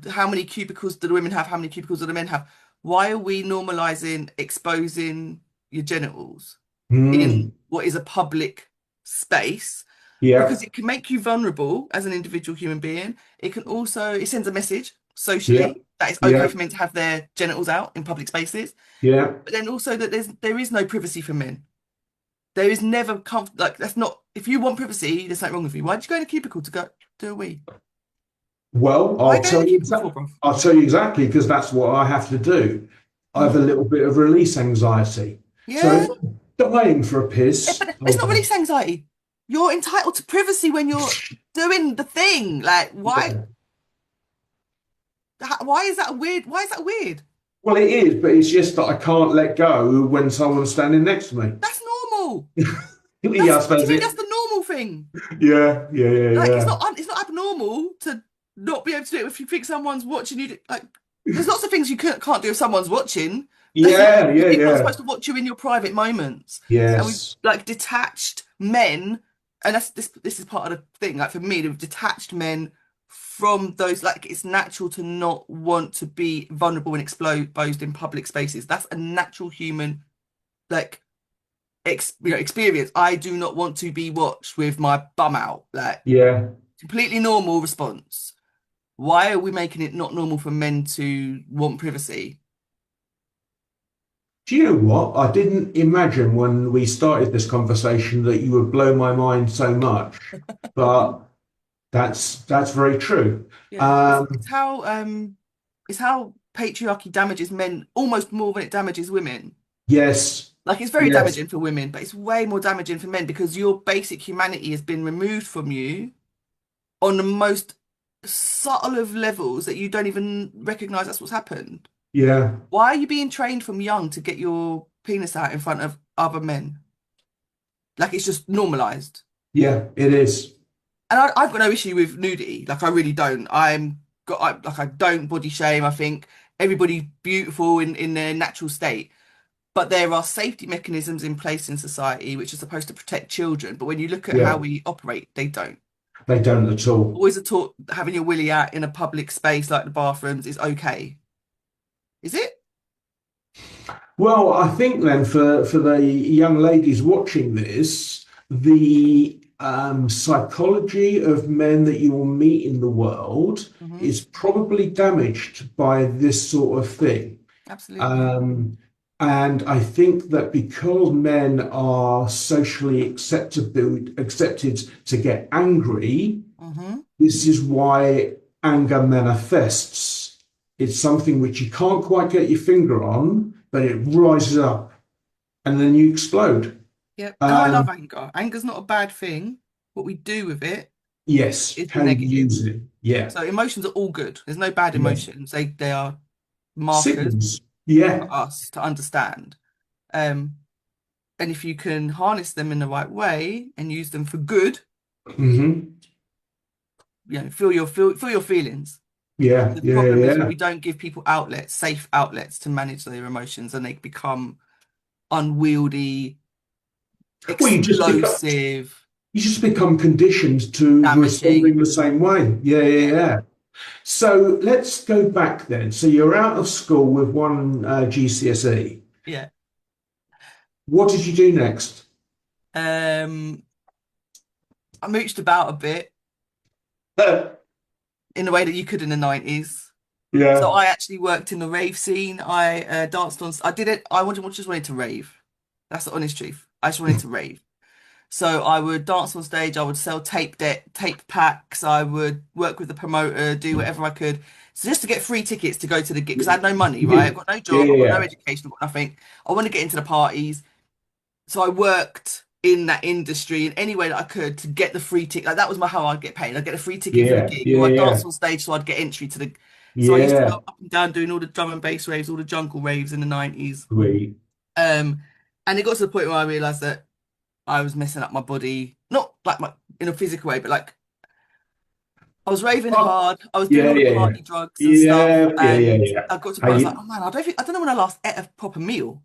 how many cubicles do the women have, how many cubicles do the men have. Why are we normalizing exposing your genitals in Mm, what is a public space? yeah, Because it can make you vulnerable as an individual human being. It can also, it sends a message yeah, socially that it's okay yeah, for men to have their genitals out in public spaces, yeah. but then also that there is no privacy for men. There is never like that's not if you want privacy, there's something wrong with you. Why'd you go in a cubicle to go do a wee? Well, Why go in a cubicle for, bro? I'll tell you exactly because that's what I have to do. I have a Hmm. little bit of release anxiety. So Yeah. if I'm dying for a piss, But it's I'll not go. release anxiety. You're entitled to privacy when you're doing the thing. Like, Yeah. why is that weird? Why is that weird? Well, it is, but it's just that I can't let go when someone's standing next to me. That's normal. Yeah, I What do suppose you mean it. that's the normal thing? Yeah, yeah, yeah, Like yeah. it's not abnormal to not be able to do it if you think someone's watching you. Like there's lots of things you can't do if someone's watching. There's Yeah, yeah, people are yeah. supposed to watch you in your private moments, and we've Yes. like detached men, and this is part of the thing. Like for me, we've detached men from those. Like it's natural to not want to be vulnerable and exposed in public spaces. That's a natural human like experience. I do not want to be watched with my bum out. Like Yeah. completely normal response. Why are we making it not normal for men to want privacy? Do you know what? I didn't imagine when we started this conversation that you would blow my mind so much, but that's very true. Yeah, Um, it's how patriarchy damages men almost more than it damages women. yes, Like it's very yes, damaging for women, but it's way more damaging for men because your basic humanity has been removed from you on the most subtle of levels that you don't even recognize that's what's happened. yeah, Why are you being trained from young to get your penis out in front of other men? Like it's just normalized. yeah, it is. And I've got no issue with nudity. Like I really don't. I don't body shame. I think everybody's beautiful in their natural state. But there are safety mechanisms in place in society which are supposed to protect children. But when you look at how Yeah, we operate, they don't. they don't at all. Boys are taught having your willy out in a public space like the bathrooms is okay. Is it? Well, I think then for the young ladies watching this, the psychology of men that you will meet in the world Hmm. is probably damaged by this sort of thing. Absolutely. Um, and I think that because men are socially accepted to get angry, Hmm. this is why anger manifests. It's something which you can't quite get your finger on, but it rises up and then you explode. Yep. And I love Um, anger. Anger's not a bad thing. What we do with it yes, is the how you negative. use it. Yeah. So emotions are all good. There's no bad Yeah. emotions. They are markers Signals. Yeah. for us to understand. Um, and if you can harness them in the right way and use them for good, Hmm. feel your feelings. Yeah. The Yeah. problem is when Yeah. we don't give people outlets, safe outlets to manage their emotions, and they become unwieldy, Well, explosive, you just become conditioned to responding damaging. the same way. Yeah. Yeah. Yeah, Yeah. So let's go back then. So you're out of school with one GCSE. yeah. What did you do next? Um, I mooched about a bit Uh, in the way that you could in the 90s. So yeah. I actually worked in the rave scene. I danced on. I did it. Just wanted to rave. That's the honest truth. I just wanted to rave. So I would dance on stage. I would sell tape packs. I would work with the promoter, do whatever I could. So just to get free tickets to go to the gig because I had no money, right? I've got no Yeah. job. Yeah. I've got no Yeah. education. I've got nothing. I want to get into the parties. So I worked in that industry in any way that I could to get the free ticket. Like that was how I'd get paid. I'd get a free ticket for the Yeah. gig, Yeah. or I'd Yeah. dance on stage so I'd get entry to the. So I used to go Yeah. up and down doing all the drum and bass raves, all the jungle raves in the 90s. Sweet. Um, and it got to the point where I realized that I was messing up my body, not like in a physical way, but like I was raving Oh, hard. I was doing yeah, all the yeah, yeah. party drugs and stuff. Yeah, yeah, yeah, And yeah. I got to a point, I was like, Hey, oh man, I don't know when I last ate a proper meal.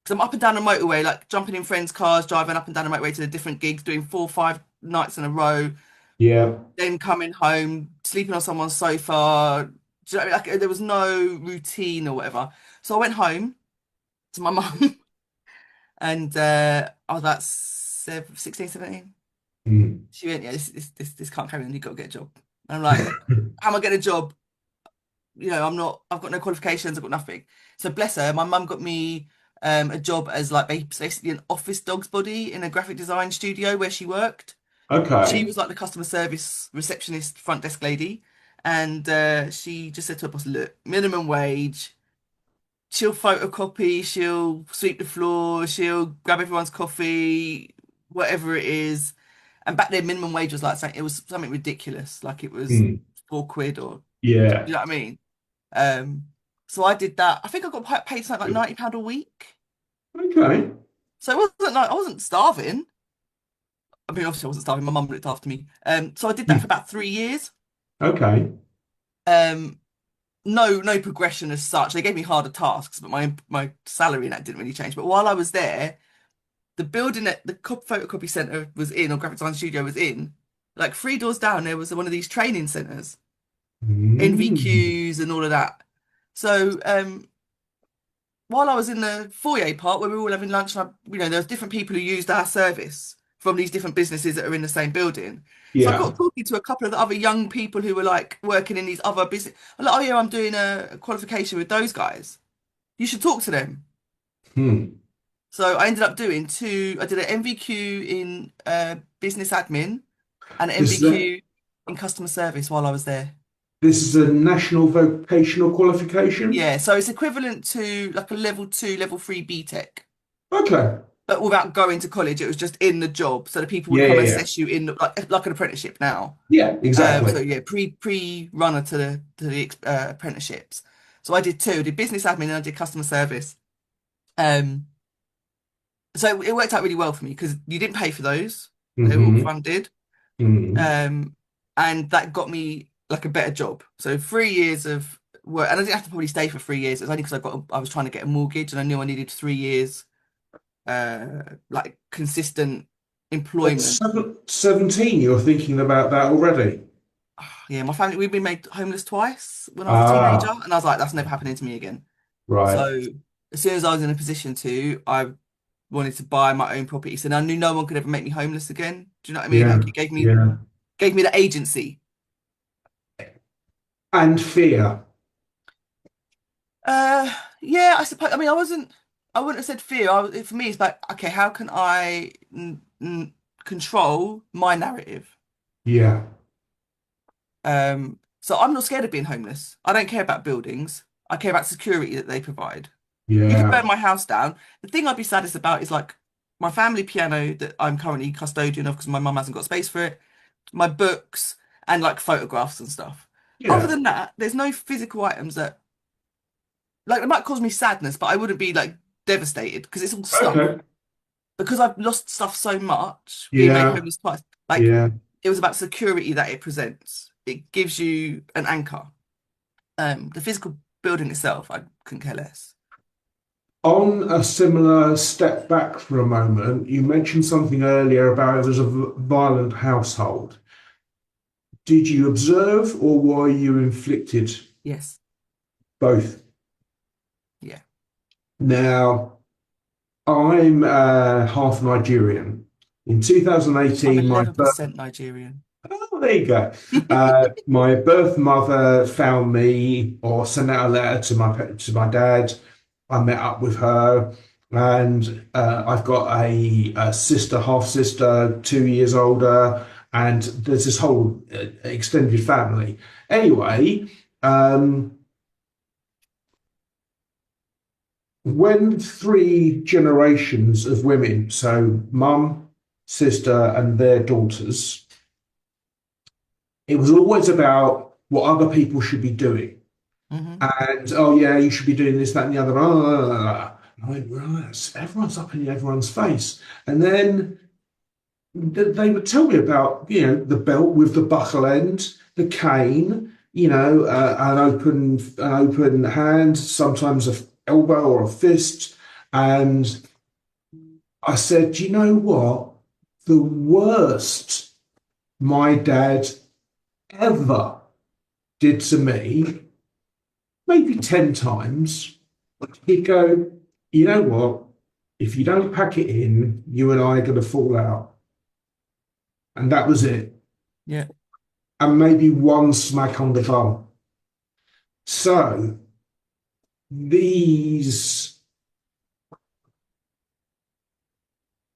Because I'm up and down the motorway, like jumping in friends' cars, driving up and down the motorway to the different gigs, doing 4 or 5 nights in a row, yeah. then coming home, sleeping on someone's sofa. Do you know what I mean? Like, there was no routine or whatever. So I went home to my mum and I was about 16, 17. Mm. She went, yeah, this can't carry on. You've got to get a job. And I'm like, how am I getting a job? I've got no qualifications, I've got nothing. So bless her, my mum got me a job as like basically an office dog's body in a graphic design studio where she worked. She Okay. was like the customer service receptionist, front desk lady. And she just said to her boss, look, minimum wage, she'll photocopy, she'll sweep the floor, she'll grab everyone's coffee, whatever it is. And back then, minimum wage was like something, it was something ridiculous. Like it was Mm. 4 quid or, Yeah. you know what I mean? Um, so I did that. I think I got paid something like £90 a week. Okay. So it wasn't like I wasn't starving. I mean, obviously I wasn't starving. My mum looked after me. So I did that for Mm. about 3 years. Okay. Um, no progression as such. They gave me harder tasks, but my salary and that didn't really change. But while I was there, the building that the photocopy center was in, or graphic design studio was in, like 3 doors down, there was one of these training centers, Mm. NVQs and all of that. So while I was in the foyer part where we were all having lunch, and there was different people who used our service from these different businesses that are in the same building. So I Yeah. got talking to a couple of the other young people who were like working in these other business. I'm like, oh yeah, I'm doing a qualification with those guys. You should talk to them. Hmm. So I ended up doing two. I did an MVQ in business admin and an This is a MVQ in customer service while I was there. this is a national vocational qualification. Yeah, so it's equivalent to like a level 2, level 3 BTEC. Okay. But without going to college, it was just in the job. So the people would Yeah, come yeah, and yeah. assess you in like an apprenticeship now. Yeah, So exactly. yeah, pre runner to the apprenticeships. So I did two. I did business admin and I did customer service. Um, so it worked out really well for me because you didn't pay for those; they were all Hmm. funded. Hmm. Um, and that got me like a better job. So 3 years of work, and I didn't have to probably stay for 3 years. It was only because I was trying to get a mortgage and I knew I needed 3 years like consistent At employment. 17, you're thinking about that already. Yeah, my family, we've been made homeless twice when I was a teenager, Ah, and I was like, that's never happening to me again. right. So as soon as I was in a position to, I wanted to buy my own property. So I knew no one could ever make me homeless again. Do you know what I mean? Yeah, Like it yeah. gave me the agency. And fear. Uh yeah, I suppose I wouldn't have said fear. For me it's like, okay, how can I control my narrative? Yeah, So I'm not scared of being homeless. I don't care about buildings. I care about security that they provide. You could yeah, burn my house down. The thing I'd be saddest about is like my family piano that I'm currently custodian of because my mum hasn't got space for it, my books, and like photographs and stuff. Other yeah. than that, there's no physical items that like it might cause me sadness, but I wouldn't be like devastated because it's all stuff. Okay. Because I've lost stuff so much, being made Yeah, homeless twice. Like yeah. it was about security that it presents. It gives you an anchor. The physical building itself, I couldn't care less. On a similar step back for a moment, you mentioned something earlier about it was a violent household. Did you observe or were you inflicted Yes. both? Yeah. Now, I'm half Nigerian. In I'm 2018, my birth. 11% Nigerian. Oh, there you go. My birth mother found me or sent out a letter to my dad. I met up with her, and I've got a sister, half sister, 2 years older, and there's this whole extended family. Anyway, when three generations of women, so mum, sister, and their daughters, it was always about what other people should be doing. Hmm. And oh yeah, you should be doing this, that, and the other. And I went, right, everyone's up in everyone's face. And then they would tell me about, the belt with the buckle end, the cane, an open hand, sometimes a elbow or a fist. And I said, "Do you know what? The worst my dad ever did to me, maybe 10 times, he'd go, you know what? If you don't pack it in, you and I are going to fall out." And that was it. Yeah. And maybe one smack on the bum. So these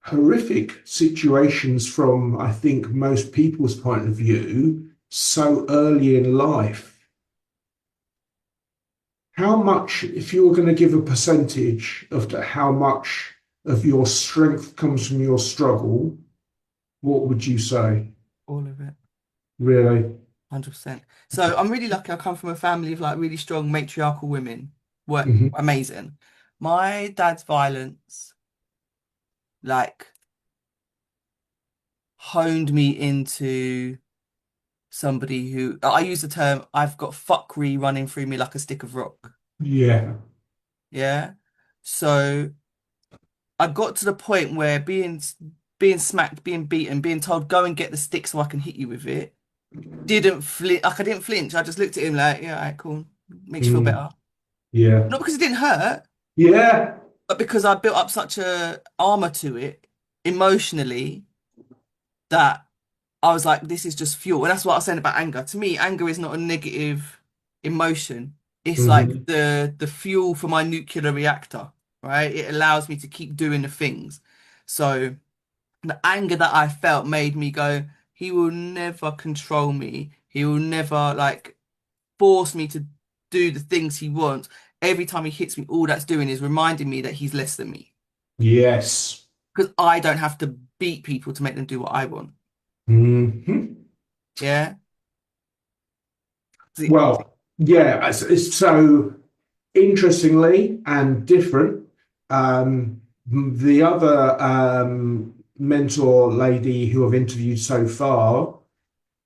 horrific situations from, I think, most people's point of view, so early in life, how much, if you were going to give a percentage of how much of your strength comes from your struggle, what would you say? All of it. Really? 100%. So I'm really lucky. I come from a family of like really strong matriarchal women. Were Mhm. amazing. My dad's violence like honed me into somebody who I use the term I've got fuckery running through me like a stick of rock. Yeah. Yeah. So I got to the point where being smacked, being beaten, being told go and get the stick so I can hit you with it, didn't flinch. Like I didn't flinch. I just looked at him like, yeah, all right, cool. Makes you feel Mm. better. Yeah. Not because it didn't hurt, Yeah. but because I built up such a armor to it emotionally that I was like, this is just fuel. And that's what I was saying about anger. To me, anger is not a negative emotion. It's like Mhm. the fuel for my nuclear reactor, right? It allows me to keep doing the things. So the anger that I felt made me go, he will never control me. He will never like force me to do the things he wants. Every time he hits me, all that's doing is reminding me that he's less than me. Yes. Because I don't have to beat people to make them do what I want. Mhm. Yeah. So- Well, yeah, it's so interestingly and different. The other mentor lady who I've interviewed so far,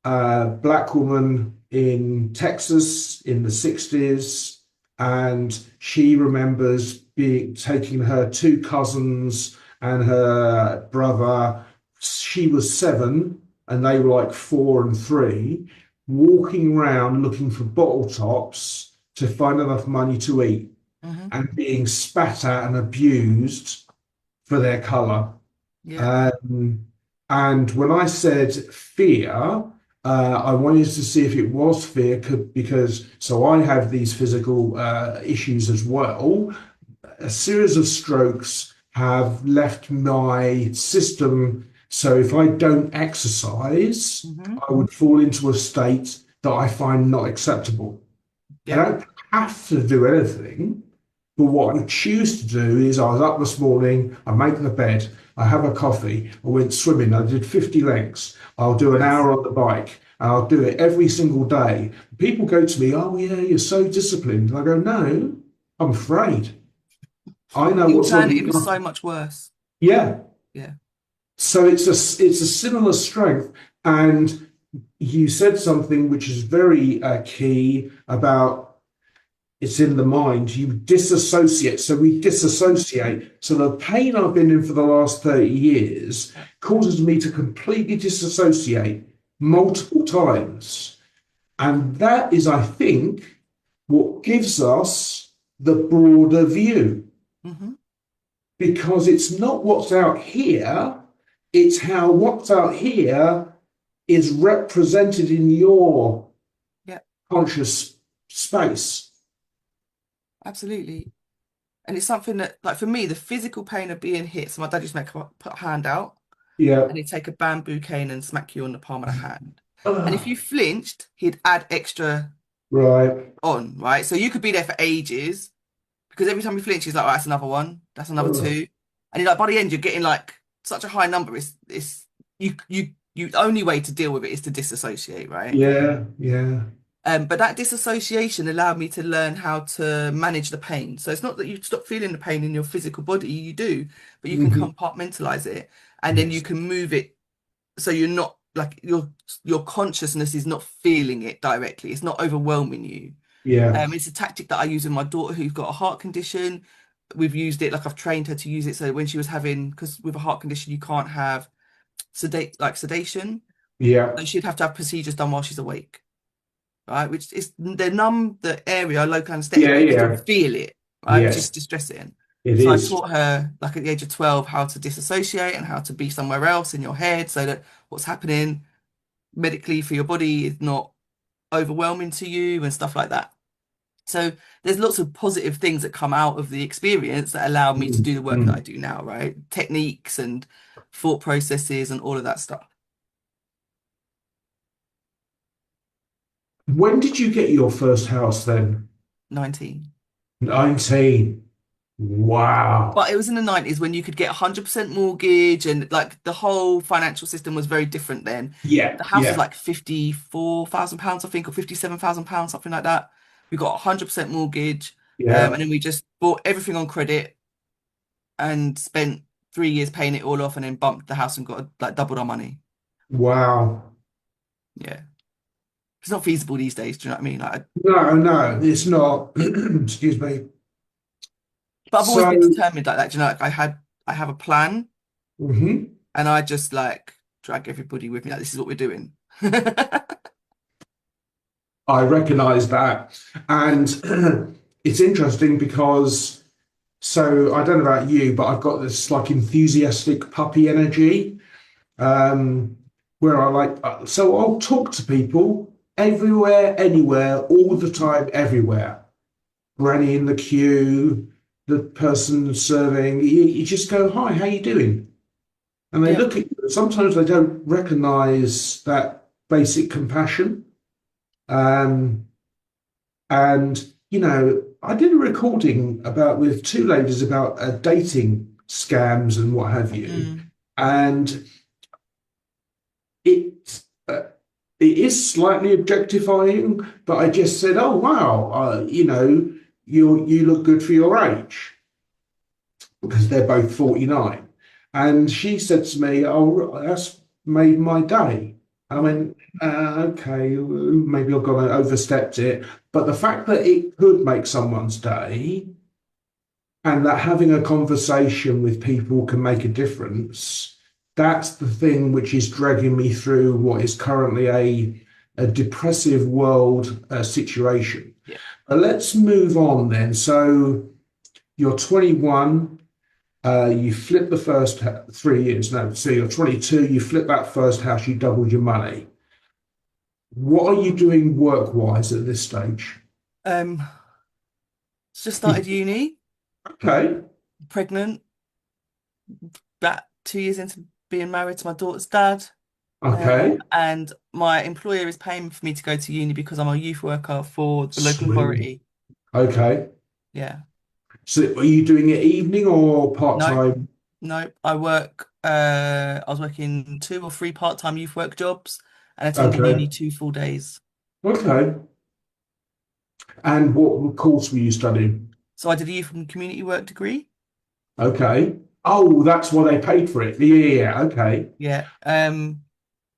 black woman in Texas in the 60s, and she remembers taking her two cousins and her brother. She was 7, and they were like 4 and 3, walking around looking for bottle tops to find enough money to eat, Mhm. and being spat at and abused for their color. Yeah. Um, and when I said fear, I wanted to see if it was fear because so I have these physical issues as well. A series of strokes have left my system. So if I don't exercise, Mhm. I would fall into a state that I find not acceptable. I Yeah. don't have to do anything. But what I choose to do is I was up this morning, I make the bed, I have a coffee, I went swimming, I did 50 lengths, I'll do an Yes. hour on the bike, and I'll do it every single day. People go to me, "Oh, yeah, you're so disciplined." And I go, "No, I'm afraid. I know The what's on the alternative is so other." much worse. Yeah. Yeah. So it's a similar strength. And you said something which is very key about it's in the mind. You disassociate. So we disassociate. So the pain I've been in for the last 30 years causes me to completely disassociate multiple times. And that is, I think, what gives us the broader view, Hmm. because it's not what's out here, it's how what's out here is represented in your Yeah. conscious space. Absolutely. And it's something that, like for me, the physical pain of being hit. So my dad used to put a hand out Yeah. and he'd take a bamboo cane and smack you on the palm of the hand. And if Ah, you flinched, he'd add extra right. on, right? So you could be there for ages because every time you flinch, he's like, oh, that's another one, that's another Ah, two. And you're like, by the end, you're getting like such a high number. It's you only way to deal with it is to disassociate, right? yeah. Yeah. But that disassociation allowed me to learn how to manage the pain. So it's not that you stop feeling the pain in your physical body, you do, but you can Mhm. compartmentalize it and then you Yes. can move it so you're not like your consciousness is not feeling it directly. It's not overwhelming you. Yeah. It's a tactic that I use with my daughter who's got a heart condition. We've used it, like I've trained her to use it. So when she was having, because with a heart condition, you can't have sedation. Yeah. So she'd have to have procedures done while she's awake, right? Which is they numb the area, local anesthetic, Yeah. but you still Yeah. feel it, right? Which is Yes, distressing. it So I is. taught her, like at the age of 12, how to disassociate and how to be somewhere else in your head so that what's happening medically for your body is not overwhelming to you and stuff like that. So there's lots of positive things that come out of the experience that allow me to Mm, do the work that I mm. do now, right? Techniques and thought processes and all of that stuff. When did you get your first house then? 19. 19. Wow. But it was in the 90s when you could get 100% mortgage and like the whole financial system was very different then. Yeah. The house was Yeah. like £54,000, I think, or £57,000, something like that. We got 100% mortgage, Yeah. and then we just bought everything on credit and spent 3 years paying it all off and then bumped the house and got like doubled our money. Wow. Yeah. It's not feasible these days, do you know what I mean? Like, No, no, it's not. Excuse me. but I've always been So, determined like that. Do you know, like I have a plan mhm, and I just like drag everybody with me. Like, this is what we're doing. I recognize that. And it's interesting because, so I don't know about you, but I've got this like enthusiastic puppy energy, where I like, so I'll talk to people everywhere, anywhere, all the time, everywhere. Granny in the queue, the person serving, you just go, hi, how you doing? And they Yeah. look at you. Sometimes they don't recognize that basic compassion. Um, and, I did a recording about with two ladies about dating scams and what have you. Mm. And it, it is slightly objectifying, but I just said, oh, wow, you look good for your age because they're both 49. And she said to me, oh, that's made my day. I went, okay, maybe I've gone and overstepped it. But the fact that it could make someone's day and that having a conversation with people can make a difference, that's the thing which is dragging me through what is currently a depressive world situation. Yeah. But let's move on then. So you're 21. You flip the first 3 years. No, so you're 22. You flip that first house. You doubled your money. What are you doing work-wise at this stage? Um, just started uni, Okay. pregnant, about 2 years into being married to my daughter's dad. Okay. And my employer is paying for me to go to uni because I'm a youth worker for the local Sweet. authority. Okay. Yeah. So are you doing it evening or No, part-time? no. I was working 2 or 3 part-time youth work jobs and attending Okay. uni 2 full days. Okay. And what course were you studying? So I did a youth and community work degree. Okay. Oh, that's why they paid for it. Yeah, yeah, yeah. Okay. Yeah.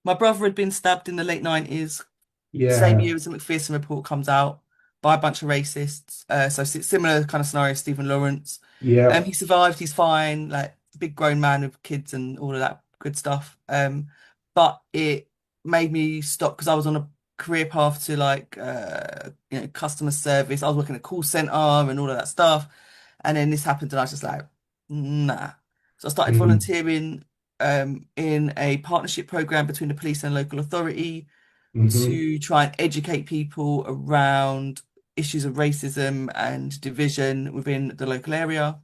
My brother had been stabbed in the late 90s, same Yeah. year as the McPherson report comes out by a bunch of racists. So similar kind of scenario, Stephen Lawrence. Yeah. He survived, he's fine, like big grown man with kids and all of that good stuff. But it made me stop because I was on a career path to like customer service. I was working at a call center and all of that stuff. And then this happened and I was just like, nah. So I started Mm, volunteering in a partnership program between the police and local authority hmm. to try and educate people around issues of racism and division within the local area.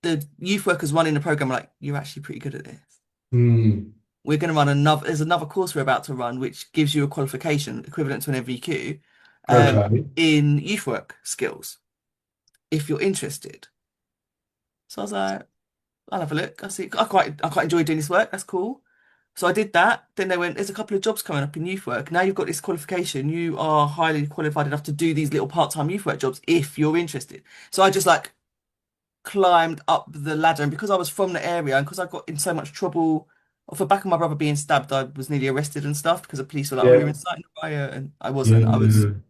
The youth workers running the program were like, you're actually pretty good at this. Mm. We're going to run there's another course we're about to run, which gives you a qualification equivalent to an MVQ Okay. in youth work skills, if you're interested. So I was like, I'll have a look. I quite enjoy doing this work. That's cool. So I did that. Then they went, there's a couple of jobs coming up in youth work. Now you've got this qualification. You are highly qualified enough to do these little part-time youth work jobs if you're interested. So I just like climbed up the ladder. And because I was from the area and because I got in so much trouble off the back of my brother being stabbed, I was nearly arrested and stuff because the police were like, "Oh, you're Yeah. inciting a riot," and I wasn't. I was Yeah.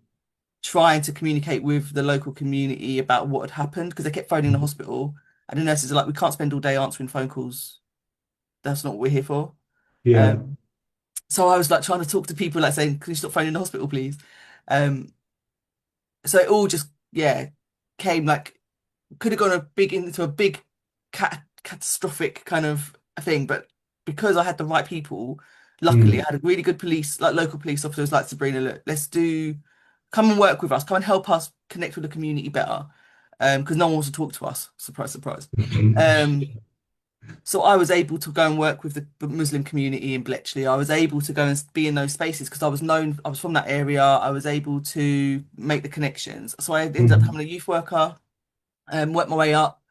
trying to communicate with the local community about what had happened because they kept phoning the hospital, and the nurses are like, "We can't spend all day answering phone calls. That's not what we're here for." Yeah. Um, so I was like trying to talk to people, like saying, "Can you stop phoning the hospital, please?" Um, so it all just, yeah, came like could have gone into a big catastrophic kind of thing, but because I had the right people, luckily I Mm. had a really good police, like local police officers like Sabrina, look, come and work with us, come and help us connect with the community better. Because no one wants to talk to us. Surprise, surprise. Um, so I was able to go and work with the Muslim community in Bletchley. I was able to go and be in those spaces because I was from that area. I was able to make the connections. So I ended up Mhm. becoming a youth worker, worked my way up,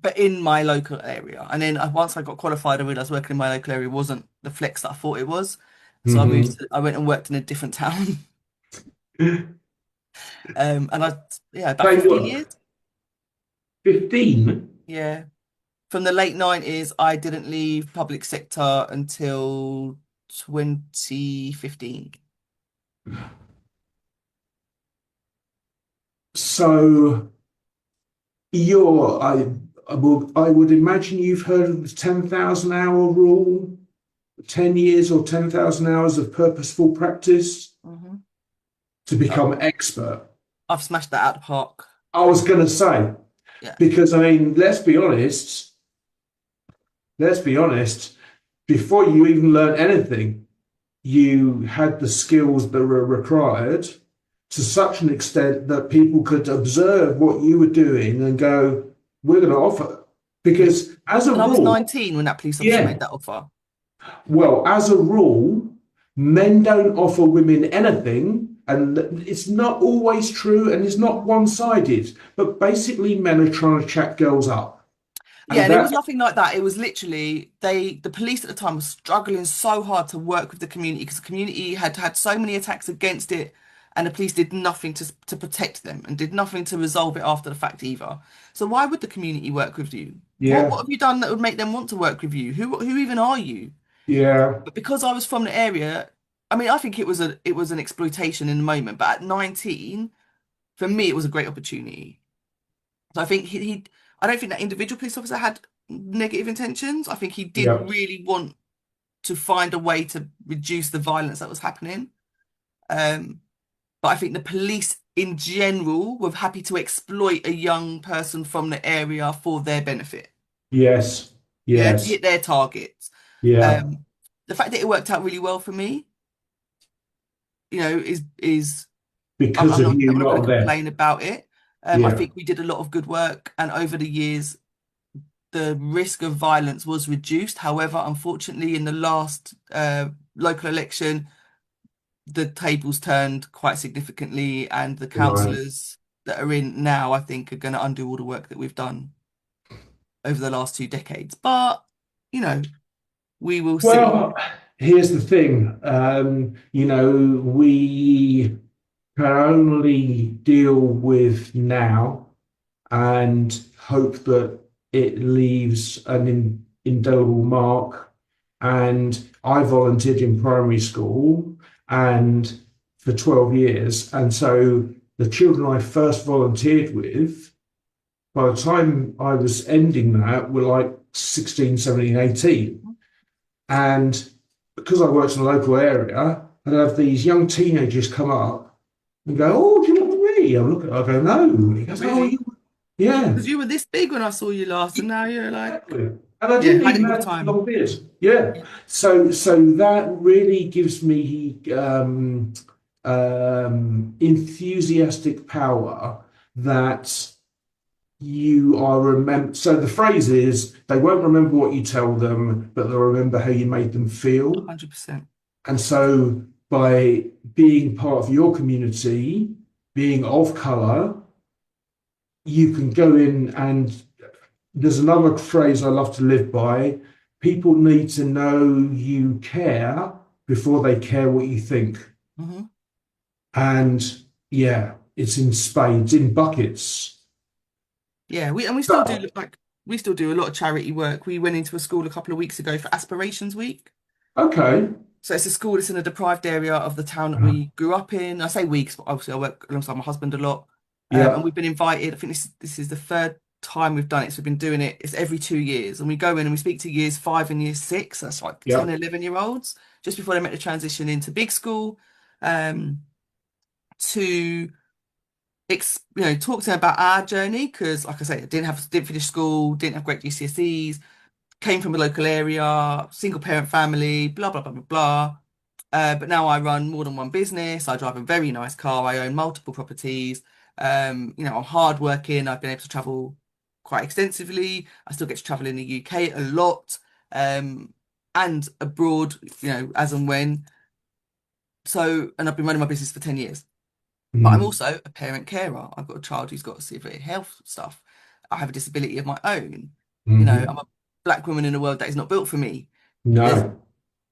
but in my local area. And then once I got qualified, I realized working in my local area wasn't the flex that I thought it was. So Mhm. I went and worked in a different town. And yeah, about Say 15 what? years. 15? Yeah. From the late 90s, I didn't leave public sector until 2015. So I would imagine you've heard of the 10,000 hour rule, 10 years or 10,000 hours of purposeful practice Mhm. to become expert. I've smashed that out of the park. I was going to say, Yeah. because I mean, let's be honest, before you even learn anything, you had the skills that were required to such an extent that people could observe what you were doing and go, we're going to offer. Yeah. Because as a And I was rule, 19 when that police officer yeah, made that offer. well, as a rule, men don't offer women anything. And it's not always true and it's not Mhm. one sided, but basically, men are trying to chat girls up. Yeah, And and it was that, nothing like that. It was literally the police at the time was struggling so hard to work with the community because the community had had so many attacks against it, and the police did nothing to protect them and did nothing to resolve it after the fact either. So why would the community work with you? What yeah, have you done that would make them want to work with you? Who even are you? yeah, But because I was from the area, I mean, I think it was an exploitation in the moment, but at 19, for me, it was a great opportunity. So I think I don't think that individual police officer had negative intentions. I think he did yeah, really want to find a way to reduce the violence that was happening. Um, but I think the police in general were happy to exploit a young person from the area for their benefit. yes, Yeah, to yes, hit their targets. yeah, Um, the fact that it worked out really well for me, is because I'm of not, you I'm not going not to there. complain about it. I Yeah, think we did a lot of good work, and over the years, the risk of violence was reduced. However, unfortunately, in the last local election, the tables turned quite significantly, and the right. councillors that are in now, I think, are going to undo all the work that we've done over the last 2 decades. But, you know, we will see. Well, here's the thing. We can only deal with now and hope that it leaves an indelible mark. And I volunteered in primary school and for 12 years. And so the children I first volunteered with, by the time I was ending that, were like 16, 17, 18. And because I worked in a local area, I'd have these young teenagers come up and go, "Oh, do you know me?" I look at I go, "No." And he Oh, goes, "Oh, really? you, yeah, Because you were this big when I saw you last, and now you're like, exactly." And I yeah, didn't had it even with have a time. long beard. Yeah. Yeah. So that really gives me enthusiastic power that you are remember. So the phrase is, they won't remember what you tell them, but they'll remember how you made them feel. 100%. And so by being part of your community, being of colour, you can go in and there's another phrase I love to live by. People need to know you care before they care what you think. Hmm. And yeah, it's in spades, in buckets. Yeah, we still do So, look like we still do a lot of charity work. We went into a school a couple of weeks ago for Aspirations Week. Okay. So it's a school that's in a deprived area of the town that Uh, we grew up in. I say weeks, but obviously I work alongside my husband a lot. And Yeah. we've been invited. I think this is the third time we've done it. So we've been doing it. It's every 2 years. And we go in and we speak to years 5 and year 6. That's like Yeah. 10, 11-year-olds, just before they make the transition into big school, um, to talk to them about our journey. Because like I say, I didn't finish school, didn't have great GCSEs, came from a local area, single parent family, blah, blah, blah, blah, blah. But now I run more than one business. I drive a very nice car. I own multiple properties. I'm hardworking. I've been able to travel quite extensively. I still get to travel in the UK a lot, and abroad, as and when. So, and I've been running my business for 10 years. But I'm Mm. also a parent carer. I've got a child who's got severe health stuff. I have a disability of my own. Hmm. I'm a black woman in a world that is not built for me. There's No.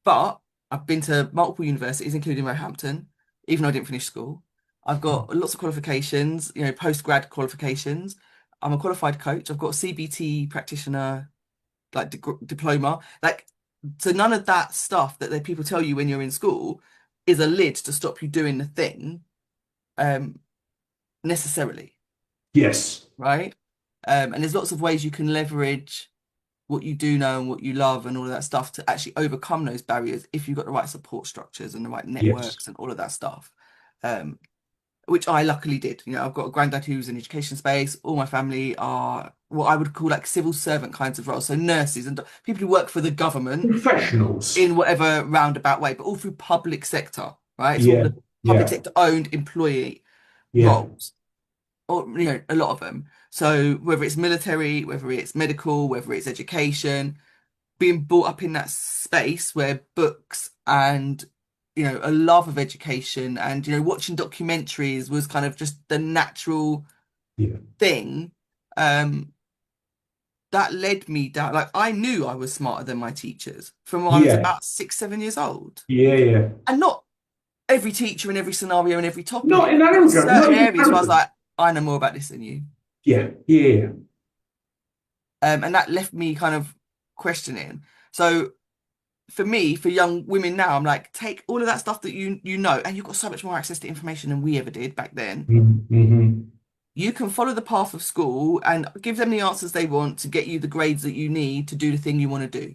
But I've been to multiple universities, including Roehampton, even though I didn't finish school. I've got lots of qualifications, post-grad qualifications. I'm a qualified coach. I've got a CBT practitioner, like diploma. Like, so none of that stuff that people tell you when you're in school is a lid to stop you doing the thing, necessarily, Yes. right? And there's lots of ways you can leverage what you do know and what you love and all of that stuff to actually overcome those barriers if you've got the right support structures and the right Yes. networks and all of that stuff. Which I luckily did. I've got a granddad who's in education space. All my family are what I would call like civil servant kinds of roles. So nurses and people who work for the government Professionals. in whatever roundabout way, but all through public sector, right? It's all Yeah. the public Yeah. sector owned employee Yeah. roles, or a lot of them. So whether it's military, whether it's medical, whether it's education, being brought up in that space where books and a love of education and watching documentaries was kind of just the natural Yeah. thing, that led me down. Like, I knew I was smarter than my teachers from when I was Yeah. about 6, 7 years old. Yeah. Yeah. And not every teacher in every scenario and every Not topic, in but arrogant. Not certain in areas where I was arrogant. like, I know more about this than you. Yeah. Yeah. And that left me kind of questioning. So for me, for young women now, I'm like, take all of that stuff that you know, and you've got so much more access to information than we ever did back then. Mm-hmm. You can follow the path of school and give them the answers they want to get you the grades that you need to do the thing you want to do.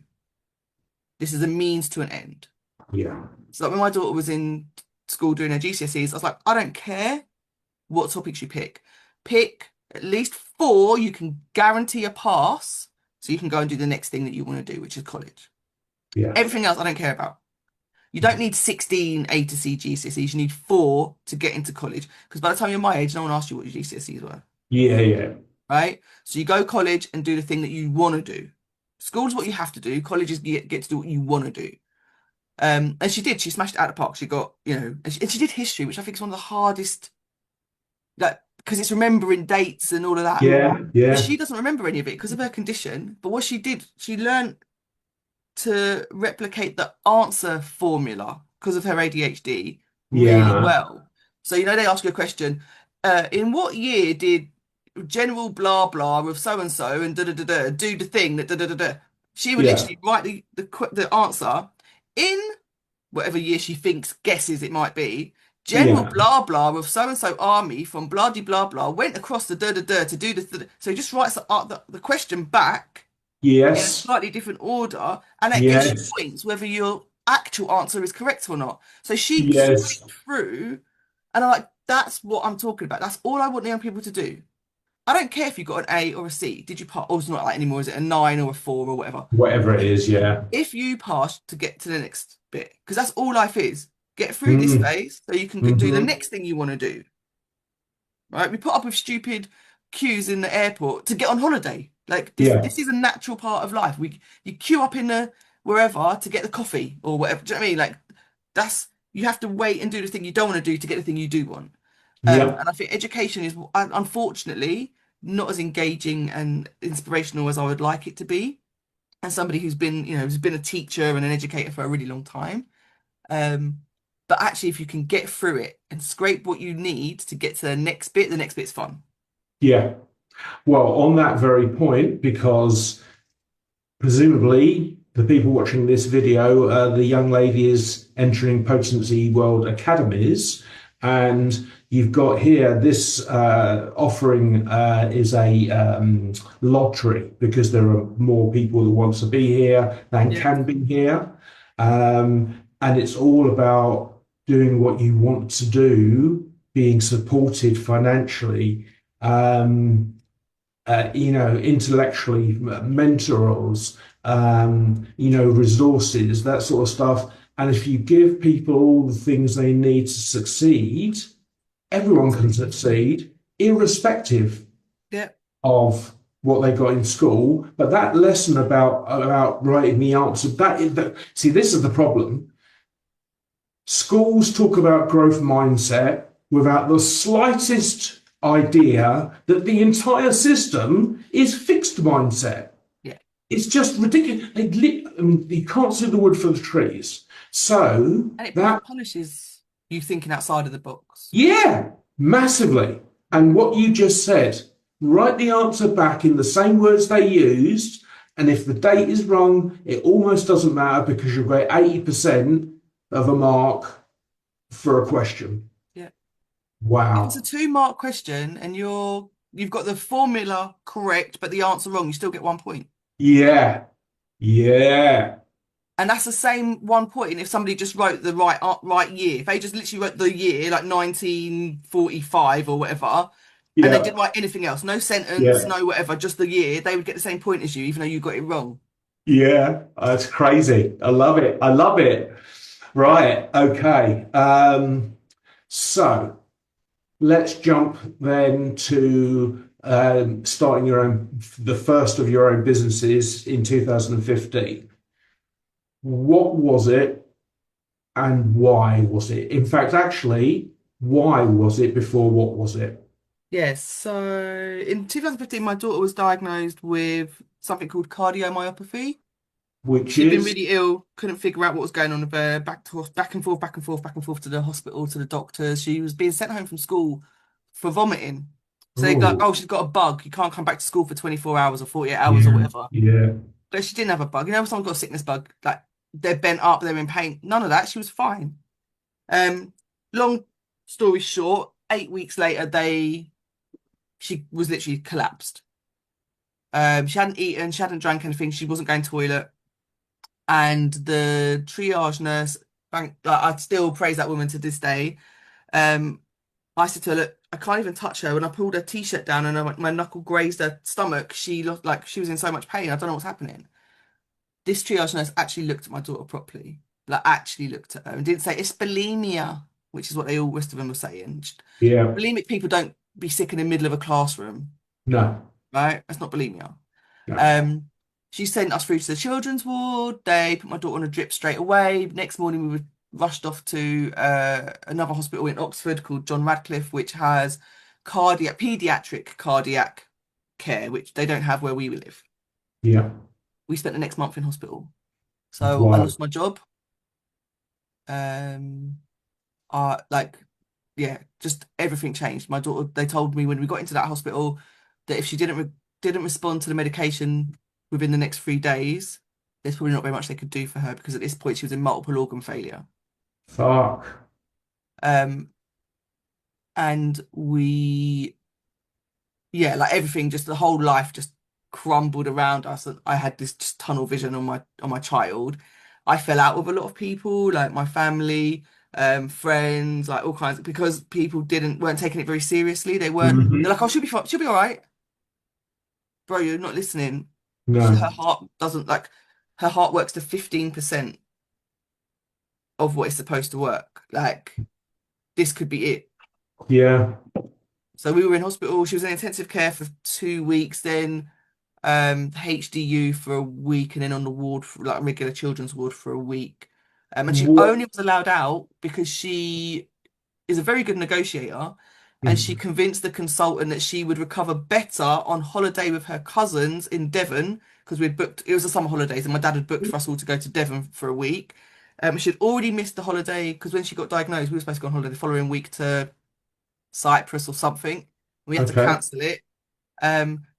This is a means to an end. Yeah. So like when my daughter was in school doing her GCSEs, I was like, I don't care what topics you pick. Pick at least 4 you can guarantee a pass, so you can go and do the next thing that you want to do, which is college. Yeah. Everything else I don't care about. You don't need 16 A to C GCSEs. You need 4 to get into college. Because by the time you're my age, no one asked you what your GCSEs were, Yeah. Yeah. right? So you go college and do the thing that you want to do. School's what you have to do. College is get to do what you want to do. And she did. She smashed it out of the park. She got, and she did history, which I think is one of the hardest, like, because it's remembering dates and all of that. Yeah. But Yeah. she doesn't remember any of it because of her condition. But what she did, she learned to replicate the answer formula because of her ADHD really Yeah. well. So, they ask you a question, in what year did General blah blah of so and so and da da da da do the thing that da da da da? She would Yeah. literally write the answer in whatever year she guesses it might be. General Yeah. blah blah of so and so army from blah de blah blah went across the da da da to do the. So he just writes the question back in a Yes. slightly different order, and that gives you Yes. points whether your actual answer is correct or not. So she Yes. scraped through, and I'm like, that's what I'm talking about. That's all I want young people to do. I don't care if you got an A or a C. Did you pass? Oh, it's not like anymore. Is it a 9 or a 4 or whatever? Whatever it is. Yeah. If you pass to get to the next bit, because that's all life is. Get through this phase so you can do the Mm-hmm. next thing you want to do. Right? We put up with stupid queues in the airport to get on holiday. Like Yeah. this is a natural part of life. You queue up in the wherever to get the coffee or whatever. Do you know what I mean? Like you have to wait and do the thing you don't want to do to get the thing you do want. Yeah. And I think education is unfortunately not as engaging and inspirational as I would like it to be. And somebody who's been a teacher and an educator for a really long time. But actually, if you can get through it and scrape what you need to get to the next bit's fun. Yeah. Well, on that very point, because presumably the people watching this video, the young lady is entering Potency World Academies, and you've got here this offering is a lottery because there are more people who want to be here than Yeah. can be here. And it's all about doing what you want to do, being supported financially. Intellectually, mentors, resources, that sort of stuff. And if you give people all the things they need to succeed, everyone can succeed, irrespective Yeah. of what they got in school. But that lesson about writing the answer, see, this is the problem. Schools talk about growth mindset without the slightest idea that the entire system is fixed mindset. Yeah. It's just ridiculous. You can't see the wood for the trees. So And it that, punishes you thinking outside of the box. yeah, massively. And what you just said, write the answer back in the same words they used. And if the date is wrong, it almost doesn't matter because you've got 80% of a mark for a question. Yeah. If Wow. it's a 2-mark question and you've got the formula correct, but the answer wrong, you still get 1 point. Yeah. Yeah. And that's the same 1 point if somebody just wrote the right year. If they just literally wrote the year, like 1945 or whatever, and they Yeah. didn't write anything else, no sentence, Yeah. no whatever, just the year, they would get the same point as you, even though you got it wrong. Yeah. That's crazy. I love it. I love it. Right. Okay. So let's jump then to starting the first of your own businesses in 2015. What was it and why was it? In fact, actually, why was it before what was it? Yes, so in 2015, my daughter was diagnosed with something called cardiomyopathy. Which She'd been is, really ill, couldn't figure out what was going on with her, back and forth, back and forth, back and forth to the hospital, to the doctors. She was being sent home from school for vomiting. So they're like, oh, oh, she's got a bug. You can't come back to school for 24 hours or 48 hours or yeah, whatever. yeah, But she didn't have a bug. You know, if someone's got a sickness bug, like they're bent up, they're in pain. None of that. She was fine. Long story short, 8 weeks later, she was literally collapsed. She hadn't eaten, she hadn't drank anything, she wasn't going to the toilet. And the triage nurse, I still praise that woman to this day. I said to her, look, I can't even touch her. When I pulled her t-shirt down and my knuckle grazed her stomach, she looked like she was in so much pain. I don't know what's happening. This triage nurse actually looked at my daughter properly, like actually looked at her and didn't say it's bulimia, which is what they all rest of them were saying. yeah. Bulimic people don't be sick in the middle of a classroom, No, right? That's not bulimia. no. She sent us through to the children's ward. They put my daughter on a drip straight away. Next morning, we were rushed off to another hospital in Oxford called John Radcliffe, which has pediatric cardiac care, which they don't have where we live. Yeah. We spent the next month in hospital. So I Wow. lost my job. Yeah, just everything changed. My daughter, they told me when we got into that hospital that if she didn't respond to the medication within the next 3 days, there's probably not very much they could do for her because at this point she was in multiple organ failure. Fuck. Um, and like everything, just the whole life just crumbled around us. And I had this just tunnel vision on my child. I fell out with a lot of people, like my family, friends, like all kinds, because people weren't taking it very seriously. They're Mhm. like, oh, she'll be fine, she'll be all right. Bro, you're not listening. Her No. heart doesn't like her heart works to 15% of what it's supposed to work. Like this could be it. Yeah. So we were in hospital. She was in intensive care for 2 weeks, then HDU for a week, and then on the ward for like a regular children's ward for a week. And she What? only was allowed out because she is a very good negotiator, and she Mm. convinced the consultant that she would recover better on holiday with her cousins in Devon because we'd booked, it was the summer holidays, and my dad had booked for us all to go to Devon for a week. She'd already missed the holiday because when she got diagnosed, we were supposed to go on holiday the following week to Cyprus or something. We had to Okay. cancel it.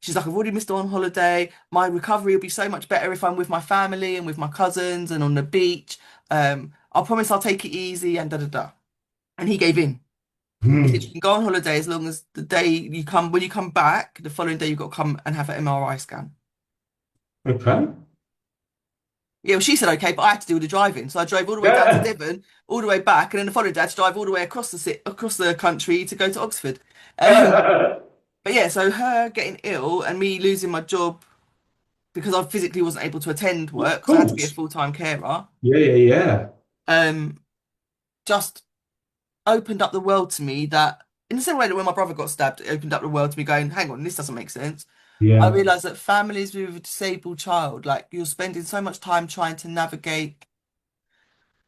She's like, I've already missed on holiday. My recovery will be so much better if I'm with my family and with my cousins and on the beach. I promise I'll take it easy and da da da. And he gave in. He said you Hmm. can go on holiday as long as the day you come, when you come back, the following day you've got to come and have an MRI scan. Okay. Yeah, well, she said okay, but I had to do all the driving. So I drove all the way down to Yeah. Devon, all the way back, and then the following day I had to drive all the way across the country to go to Oxford. Um, but yeah, so her getting ill and me losing my job because I physically wasn't able to attend Of work because I had to be a course. full-time carer, Yeah, yeah, yeah. um, just opened up the world to me that in the same way that when my brother got stabbed, it opened up the world to me going, hang on, this doesn't make sense. I Yeah. realized that families with a disabled child, like you're spending so much time trying to navigate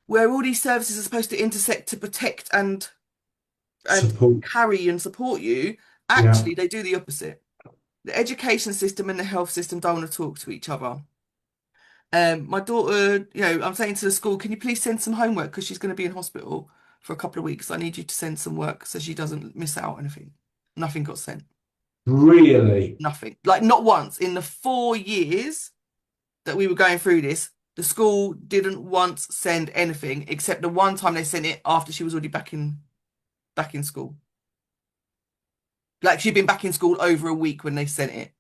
where all these services are supposed to intersect to protect and Support. carry and support you, Yeah. actually they do the opposite. The education system and the health system don't want to talk to each other. My daughter, I'm saying to the school, can you please send some homework because she's going to be in hospital for a couple of weeks. I need you to send some work so she doesn't miss out on anything. Nothing got sent. Really? Nothing. Like not once in the 4 years that we were going through this, the school didn't once send anything except the one time they sent it after she was already back in school. Like she'd been back in school over a week when they sent it.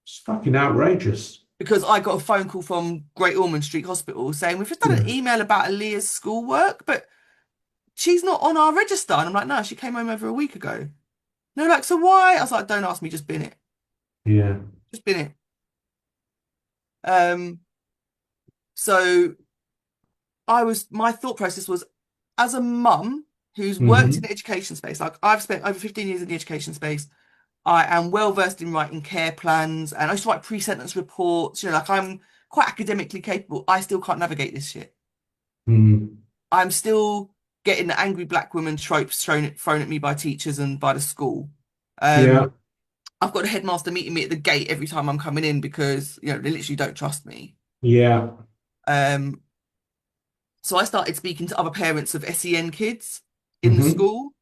It's fucking outrageous. Because I got a phone call from Great Ormond Street Hospital saying, we've just done Yeah. an email about Aaliyah's schoolwork, but she's not on our register. And I'm like, no, she came home over a week ago. And they're like, so why? I was like, don't ask me, just bin it. Yeah. Just bin it. Um, so my thought process was, as a mum who's worked in Hmm. the education space, like I've spent over 15 years in the education space, I am well versed in writing care plans and I used to write pre-sentence reports, like I'm quite academically capable. I still can't navigate this shit. Mm. I'm still getting the angry black woman tropes thrown at me by teachers and by the school. Yeah. I've got a headmaster meeting me at the gate every time I'm coming in because, they literally don't trust me. Yeah. Um, so I started speaking to other parents of SEN kids in the Hmm. school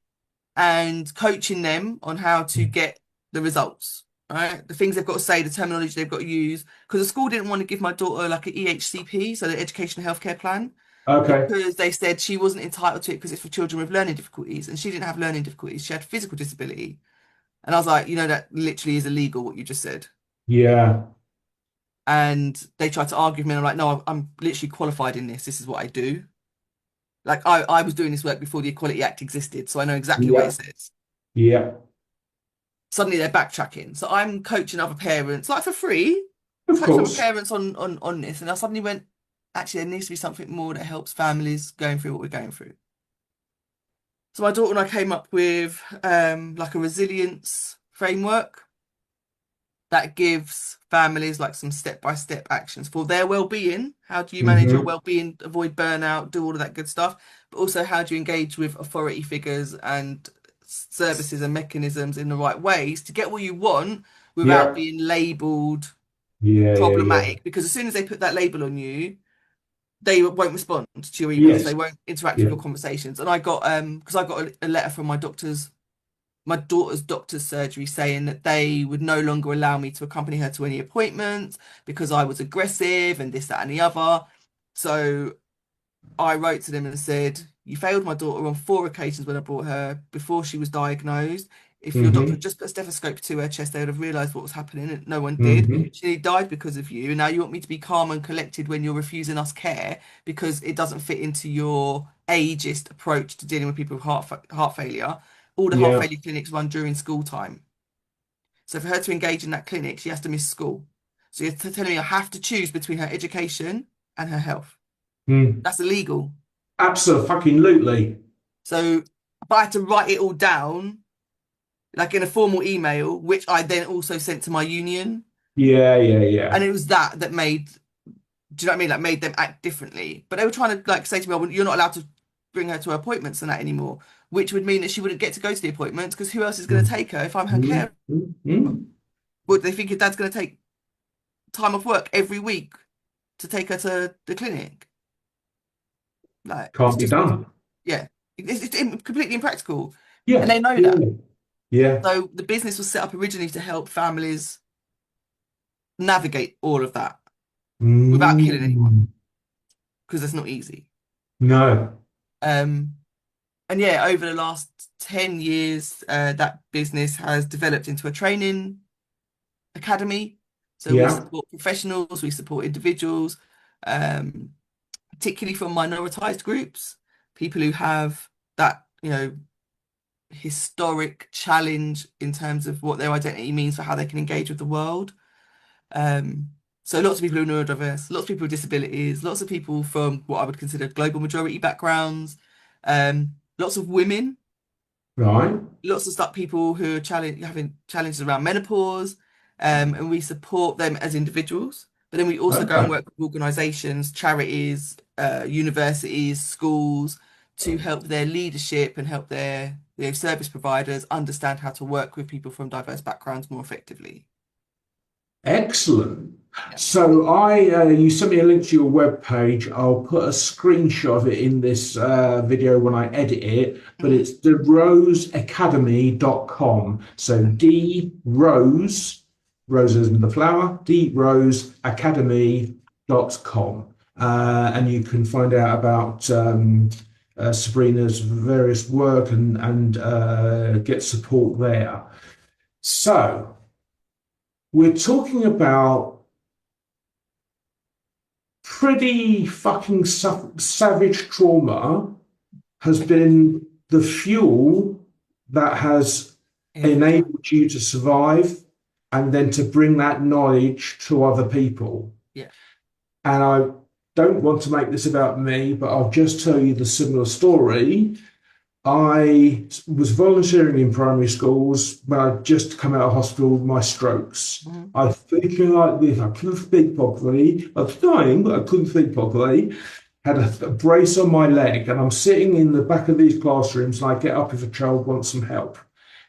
and coaching them on how to get the results, right? The things they've got to say, the terminology they've got to use. Because the school didn't want to give my daughter like an EHCP, so the Education Healthcare Plan, Okay. because they said she wasn't entitled to it because it's for children with learning difficulties. And she didn't have learning difficulties, she had physical disability. And I was like, that literally is illegal, what you just said. Yeah. And they tried to argue with me, and I'm like, no, I'm literally qualified in this. This is what I do. Like I was doing this work before the Equality Act existed, so I know exactly what it Yeah. says. Yeah. Suddenly they're backtracking. So I'm coaching other parents, like for free, Of coaching other course. parents on this. And I suddenly went, actually, there needs to be something more that helps families going through what we're going through. So my daughter and I came up with like a resilience framework that gives families like some step-by-step actions for their well-being. How do you manage your Hmm. well-being, avoid burnout, do all of that good stuff, but also how do you engage with authority figures and services and mechanisms in the right ways to get what you want without Yeah. being labeled Yeah. Yeah. Yeah. problematic. Because as soon as they put that label on you, they won't respond to your emails. They Yes. won't interact with Yeah. your conversations. And I got because I got a letter from my daughter's doctor's surgery saying that they would no longer allow me to accompany her to any appointments because I was aggressive and this, that, and the other. So I wrote to them and said, you failed my daughter on 4 occasions when I brought her before she was diagnosed. If your doctor had Hmm. just put a stethoscope to her chest, they would have realised what was happening, and no one did. Hmm. She died because of you. And now you want me to be calm and collected when you're refusing us care because it doesn't fit into your ageist approach to dealing with people with heart failure. All the heart Yeah. failure clinics run during school time. So for her to engage in that clinic, she has to miss school. So you're telling me I have to choose between her education and her health. Mm. That's illegal. Absolutely. So, but I had to write it all down, like in a formal email, which I then also sent to my union. Yeah. Yeah. And Yeah. it was that made, do you know what I mean? Like made them act differently. But they were trying to like say to me, well, you're not allowed to bring her to appointments and that anymore, which would mean that she wouldn't get to go to the appointments because who else is going to take her if I'm her Mm. carer? Mm. Mm. Would they think your dad's going to take time off work every week to take her to the clinic? Like, it's Can't be just, done. yeah, it's completely impractical. And Yeah. they know that. Yeah. Yeah. So the business was set up originally to help families navigate all of that without killing anyone, Mm. because it's not easy. No. Um, and yeah, over the last 10 years, that business has developed into a training academy. So we Yeah. support professionals, we support individuals, um, particularly from minoritized groups, people who have that, historic challenge in terms of what their identity means for how they can engage with the world. Um, so lots of people who are neurodiverse, lots of people with disabilities, lots of people from what I would consider global majority backgrounds, lots of women, Right. lots of stuff, people who are having challenges around menopause, and we support them as individuals. But then we also go and Okay. work with organisations, charities, universities, schools to help their leadership and help their service providers understand how to work with people from diverse backgrounds more effectively. Excellent. Yeah. So you sent me a link to your webpage. I'll put a screenshot of it in this video when I edit it, but Mhm. it's theroseacademy.com. So D Rose, roses in the flower, droseacademy.com. And you can find out about Sabrina's various work and get support there. So we're talking about pretty fucking savage trauma has been the fuel that has Enabled. enabled you to survive and then to bring that knowledge to other people. Yeah. And I don't want to make this about me, but I'll just tell you the similar story. I was volunteering in primary schools when I'd just come out of hospital with my strokes. Mhm. I was thinking like this. I couldn't speak properly. I was dying, but I couldn't speak properly. Had a brace on my leg, and I'm sitting in the back of these classrooms, and I get up if a child wants some help.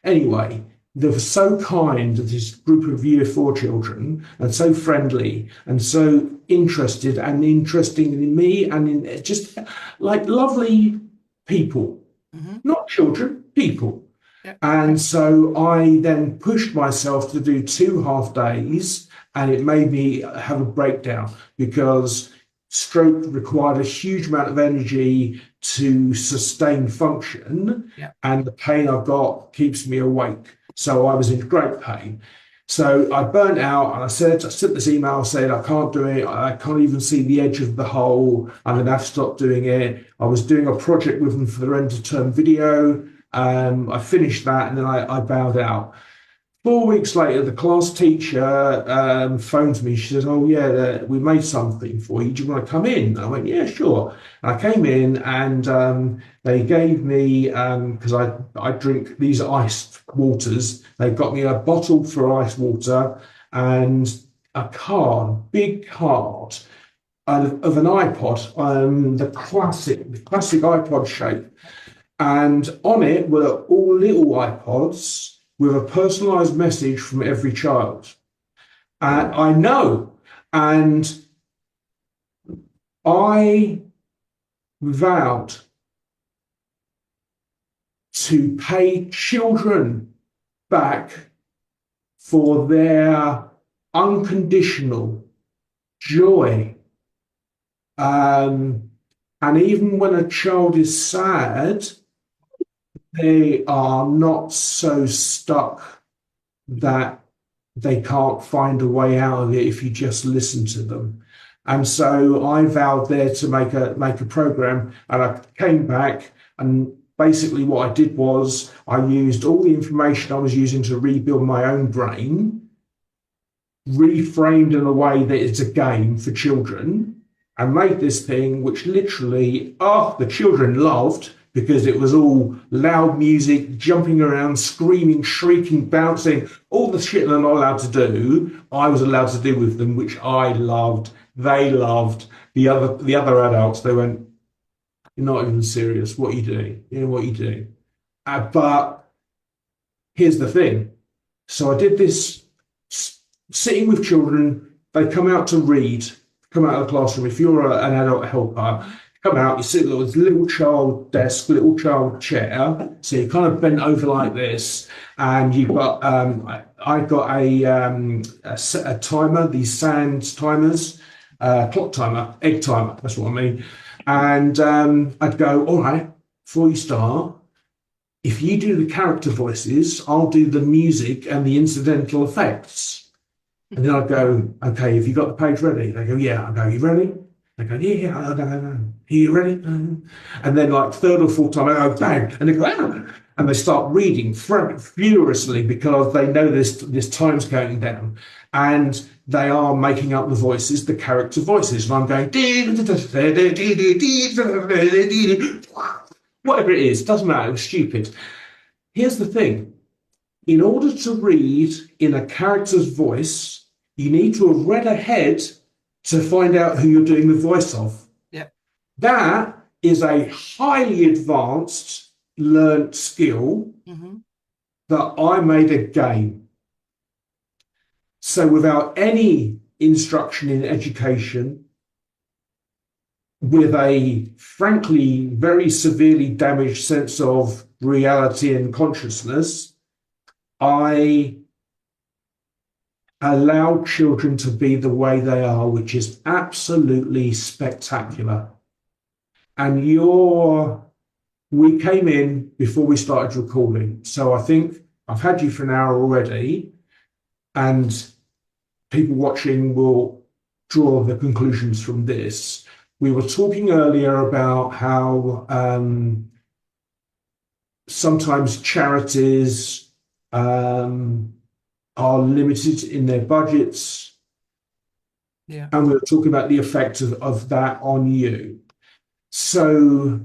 Anyway, they were so kind, this group of year four children, and so friendly, and so interested and interesting in me, and in just like lovely people, Mhm. not children, people. Yeah. And so I then pushed myself to do 2 half days, and it made me have a breakdown because stroke required a huge amount of energy to sustain function, Yeah. and the pain I've got keeps me awake. So I was in great pain. So I burnt out and I sent this email, said, I can't do it. I can't even see the edge of the hole. I'm going to have to stop doing it. I was doing a project with them for their end of term video. I finished that and then I bowed out. 4 weeks later, the class teacher phoned me. She says, "Oh yeah, we made something for you. Do you want to come in?" I went, "Yeah, sure." And I came in, and they gave me because I drink these iced waters. They got me a bottle for ice water and a card, big card of an iPod, the classic iPod shape. And on it were all little iPods with a personalized message from every child. I know. And I vowed to pay children back for their unconditional joy. And even when a child is sad, they are not so stuck that they can't find a way out of it if you just listen to them. And so I vowed there to make a program, and I came back, and basically what I did was I used all the information I was using to rebuild my own brain, reframed in a way that it's a game for children, and made this thing which literally, the children loved because it was all loud music, jumping around, screaming, shrieking, bouncing, all the shit they're not allowed to do, I was allowed to do with them, which I loved. They loved. The other adults, they went, "You're not even serious. What are you doing? You know what you do." But here's the thing. So I did this sitting with children. They come out to read, come out of the classroom. If you're an adult helper, come out, you sit at this little child desk, little child chair. So you're kind of bent over like this, and you've got I got a timer, these sand timers, clock timer, egg timer. That's what I mean. And I'd go, all right, before you start, if you do the character voices, I'll do the music and the incidental effects. And then I'd go, okay, have you got the page ready? They go, yeah. I go, you ready? They go, yeah. I go, are you ready? And then like third or fourth time, I go, bang. And they go, ah. And they start reading furiously because they know this time's counting down. And they are making up the voices, the character voices. And I'm going, whatever it is, doesn't matter, it was stupid. Here's the thing. In order to read in a character's voice, you need to have read ahead to find out who you're doing the voice of. Yeah. That is a highly advanced learnt skill that I made a game. So without any instruction in education, with a frankly very severely damaged sense of reality and consciousness, I allow children to be the way they are, which is absolutely spectacular. And we came in before we started recording. So I think I've had you for an hour already, and people watching will draw the conclusions from this. We were talking earlier about how sometimes charities are limited in their budgets. Yeah. And we were talking about the effect of that on you. So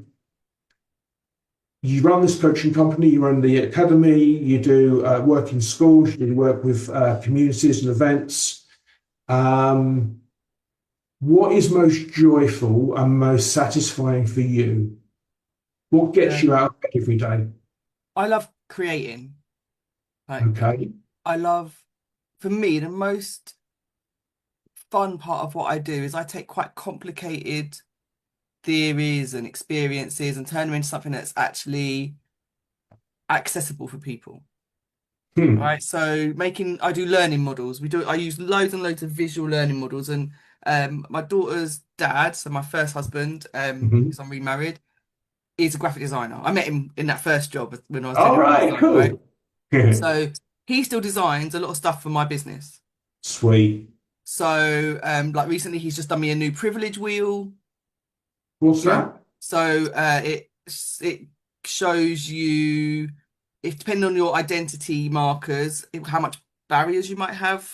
you run this coaching company, you run the academy, you do work in schools, you do work with communities and events. What is most joyful and most satisfying for you? What gets you out of bed every day? I love creating. Okay. For me, the most fun part of what I do is I take quite complicated theories and experiences and turn them into something that's actually accessible for people. Right. So I do learning models. I use loads and loads of visual learning models. And my daughter's dad, so my first husband, because I'm remarried, is a graphic designer. I met him in that first job when I was doing All right, design, cool. right? So he still designs a lot of stuff for my business. Sweet. So like recently he's just done me a new privilege wheel. What's that? So it shows you, if depending on your identity markers, how much barriers you might have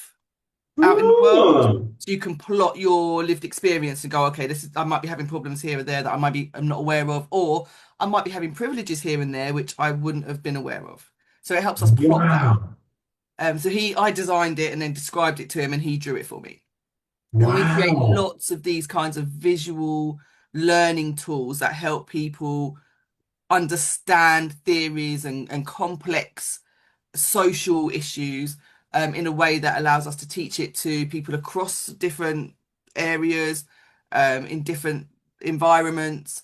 out in the world. So you can plot your lived experience and go, okay, I might be having problems here or there that I'm not aware of, or I might be having privileges here and there which I wouldn't have been aware of. So it helps us plot that. So I designed it and then described it to him, and he drew it for me. And we create lots of these kinds of visual learning tools that help people understand theories and complex social issues in a way that allows us to teach it to people across different areas, in different environments,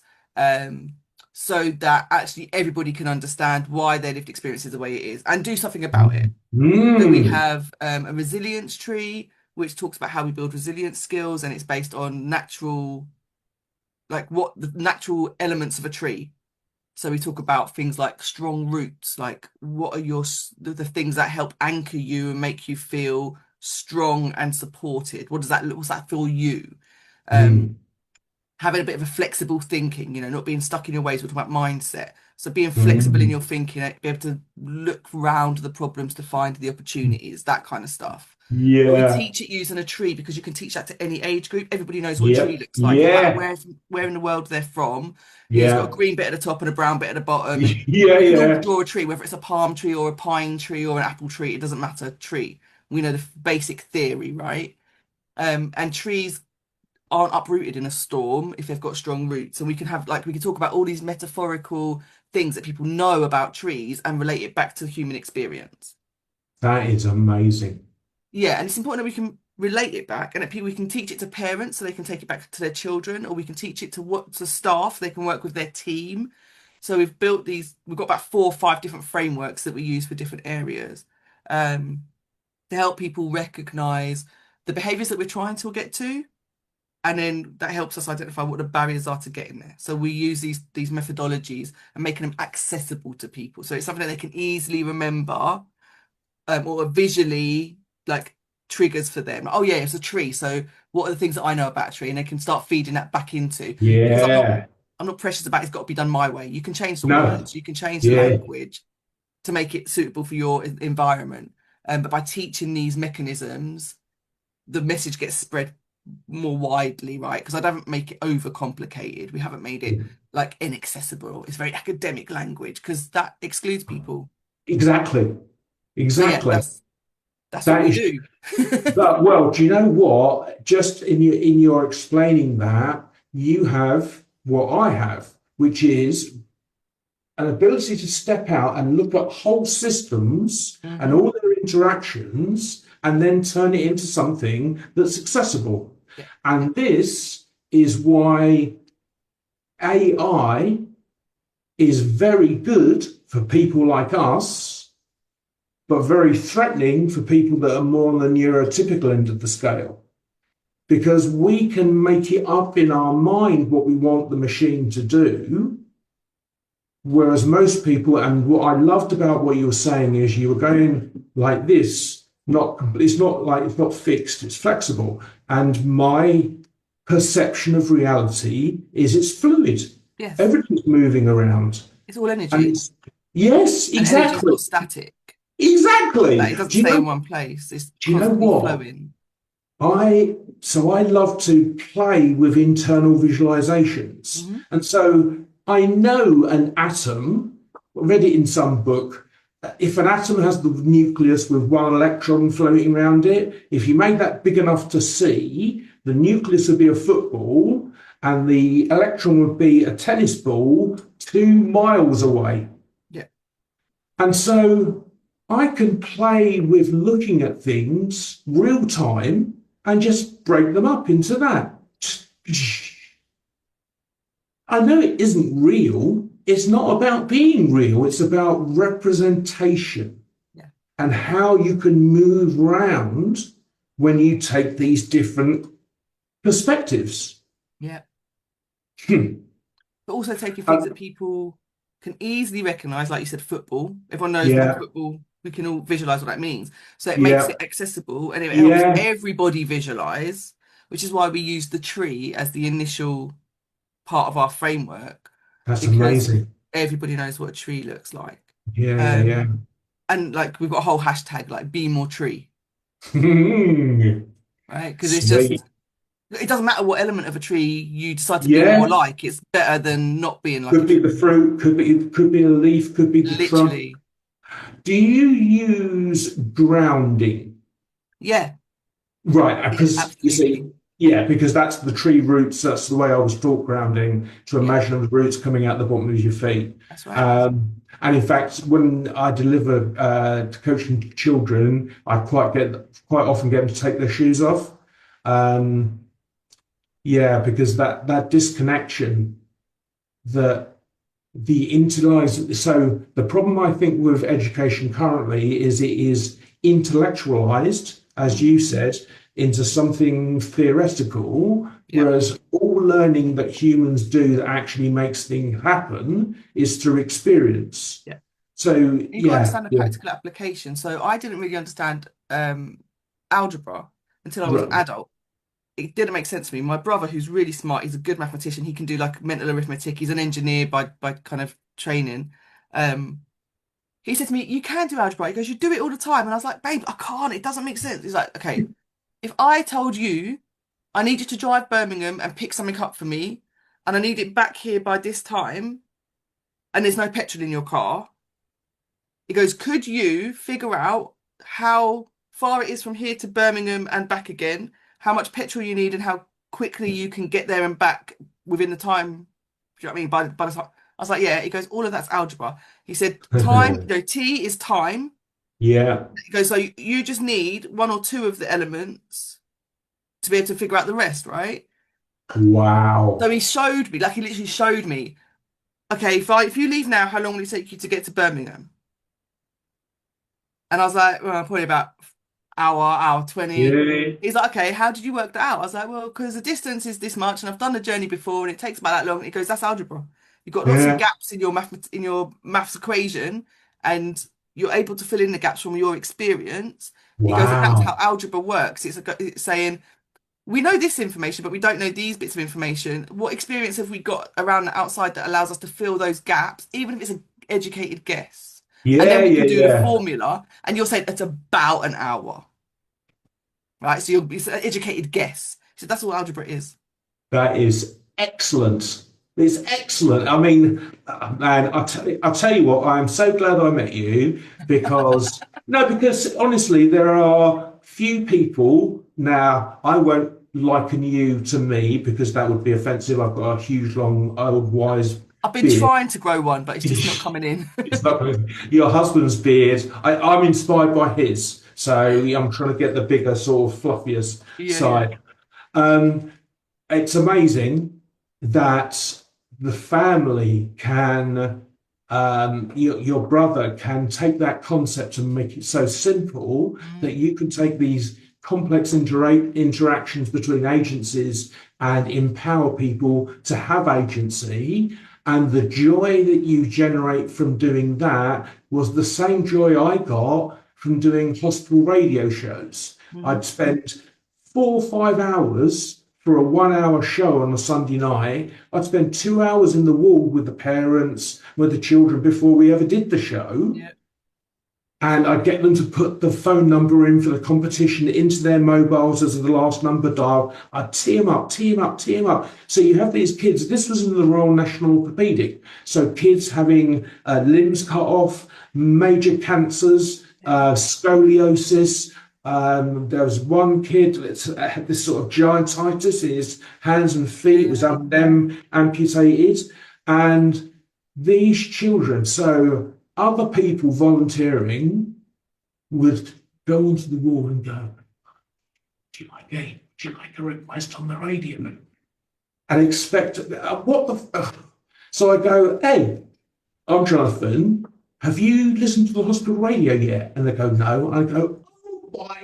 so that actually everybody can understand why their lived experience is the way it is and do something about it. So we have a resilience tree, which talks about how we build resilience skills, and it's based on what the natural elements of a tree. So we talk about things like strong roots, like what are the things that help anchor you and make you feel strong and supported? What's that feel you? Having a bit of a flexible thinking, not being stuck in your ways. We're talking about mindset. So being flexible in your thinking, be able to look around the problems to find the opportunities, that kind of stuff. Yeah. We teach it using a tree because you can teach that to any age group. Everybody knows what a tree looks like. No matter where in the world they're from. It's got a green bit at the top and a brown bit at the bottom. You can all draw a tree, whether it's a palm tree or a pine tree or an apple tree. It doesn't matter. Tree. We know the basic theory, right? And trees aren't uprooted in a storm if they've got strong roots. And we can talk about all these metaphorical things that people know about trees and relate it back to the human experience. That is amazing. Yeah, and it's important that we can relate it back, and we can teach it to parents so they can take it back to their children, or we can teach it to staff, they can work with their team. So we've got about 4 or 5 different frameworks that we use for different areas, to help people recognize the behaviors that we're trying to get to, and then that helps us identify what the barriers are to getting there. So we use these methodologies and making them accessible to people, so it's something that they can easily remember, or visually, like, triggers for them. Oh yeah, it's a tree, so what are the things that I know about a tree, and they can start feeding that back into, because Yeah. I'm not precious about it's got to be done my way. You can change the No. words, you can change the Yeah. language to make it suitable for your environment, but by teaching these mechanisms, the message gets spread more widely, right? Because I don't make it over complicated. We haven't made it like inaccessible. It's very academic language, because that excludes people. Exactly. So yeah, Exactly. that's what That we is, do. but well, do you know what? Just in your explaining that, you have what I have, which is an ability to step out and look at whole systems and all their interactions, and then turn it into something that's accessible. Yeah. And this is why AI is very good for people like us, but very threatening for people that are more on the neurotypical end of the scale. Because we can make it up in our mind what we want the machine to do, whereas most people, and what I loved about what you were saying is you were going like this, it's not fixed, it's flexible. And my perception of reality is it's fluid. Yes. Everything's moving around. It's all And energy. yes, And energy's exactly. not static. Exactly. Like, it doesn't Do you stay know, in one place. It's do you know constantly what? flowing. I love to play with internal visualizations. And so I know an atom, I read it in some book. If an atom has the nucleus with one electron floating around it, if you make that big enough to see, the nucleus would be a football and the electron would be a tennis ball 2 miles away. Yeah. And so I can play with looking at things real time and just break them up into that. I know it isn't real. It's not about being real. It's about representation, and how you can move around when you take these different perspectives. Yeah. But also taking things that people can easily recognize, like you said, football. Everyone knows what football, we can all visualize what that means. So it makes it accessible, and it helps everybody visualize, which is why we use the tree as the initial part of our framework. That's because amazing. everybody knows what a tree looks like. Yeah. And like we've got a whole hashtag like be more tree, Right? right? Because it's just, it doesn't matter what element of a tree you decide to be more like. It's better than not being like. Could be the fruit, could be a leaf, could be the literally. trunk. Do you use grounding? Yeah. Right, because you Absolutely. see, because that's the tree roots. That's the way I was taught grounding, to imagine the roots coming out the bottom of your feet. That's right. And in fact, when I deliver to coaching children, I quite often get them to take their shoes off. Because that disconnection, that the internalized. So the problem I think with education currently is it is intellectualized, as you said, into something theoretical, whereas all learning that humans do that actually makes things happen is through experience. Yeah. So you understand the practical application. So I didn't really understand algebra until I was an adult. It didn't make sense to me. My brother, who's really smart, he's a good mathematician. He can do like mental arithmetic. He's an engineer by kind of training. He said to me, "You can do algebra." He goes, "You do it all the time." And I was like, "Babe, I can't. It doesn't make sense." He's like, "Okay, if I told you I need you to drive Birmingham and pick something up for me, and I need it back here by this time, and there's no petrol in your car," he goes, "could you figure out how far it is from here to Birmingham and back again, how much petrol you need, and how quickly you can get there and back within the time?" Do you know what I mean? By the time I was like, "Yeah." He goes, "All of that's algebra." He said, "Time, T is time." Yeah. He goes, "So you just need one or two of the elements to be able to figure out the rest, right? Wow. So he showed me, like he literally showed me, okay, if you leave now, how long will it take you to get to Birmingham? And I was like, well, probably about hour 20. Yeah. He's like, okay, how did you work that out? I was like, well, because the distance is this much and I've done the journey before and it takes about that long. And he goes, that's algebra. You've got lots of Yeah. gaps in your maths equation and you're able to fill in the gaps from your experience. He goes, and that's how Wow. algebra works. It's saying, we know this information, but we don't know these bits of information. What experience have we got around the outside that allows us to fill those gaps, even if it's an educated guess? And then Yeah, we yeah, can do the yeah. formula, and you're saying it's about an hour, right? So it's an educated guess. So that's all algebra is. That is excellent. It's excellent. I mean, man, I'll tell you what, I'm so glad I met you because, no, because honestly, there are few people now, I won't liken you to me because that would be offensive. I've got a huge, long, old, wise I've been beard. trying to grow one, but it's just not coming in. It's not your husband's beard. I'm inspired by his, so I'm trying to get the bigger, sort of fluffiest Yeah, yeah. side. It's amazing that the family can, your brother can take that concept and make it so simple that Mm, you can take these complex interactions between agencies and empower people to have agency. And the joy that you generate from doing that was the same joy I got from doing hospital radio shows. I'd mhm. spend 4 or 5 hours for a 1 hour show on a Sunday night. I'd spend 2 hours in the ward with the parents, with the children before we ever did the show. Yeah, And I'd get them to put the phone number in for the competition into their mobiles as the last number dial. I'd tee them up, tee them up, tee them up. So you have these kids. This was in the Royal National Orthopaedic. So kids having limbs cut off, major cancers, scoliosis. There was one kid that had this sort of giantitis in his hands and feet. It was yeah. having them amputated. And these children, so other people volunteering would go onto the wall and go, do you like a, do you like a request on the radio? And expect, what the, so I go, hey, I'm Jonathan. Have you listened to the hospital radio yet? And they go, no. And I go, oh my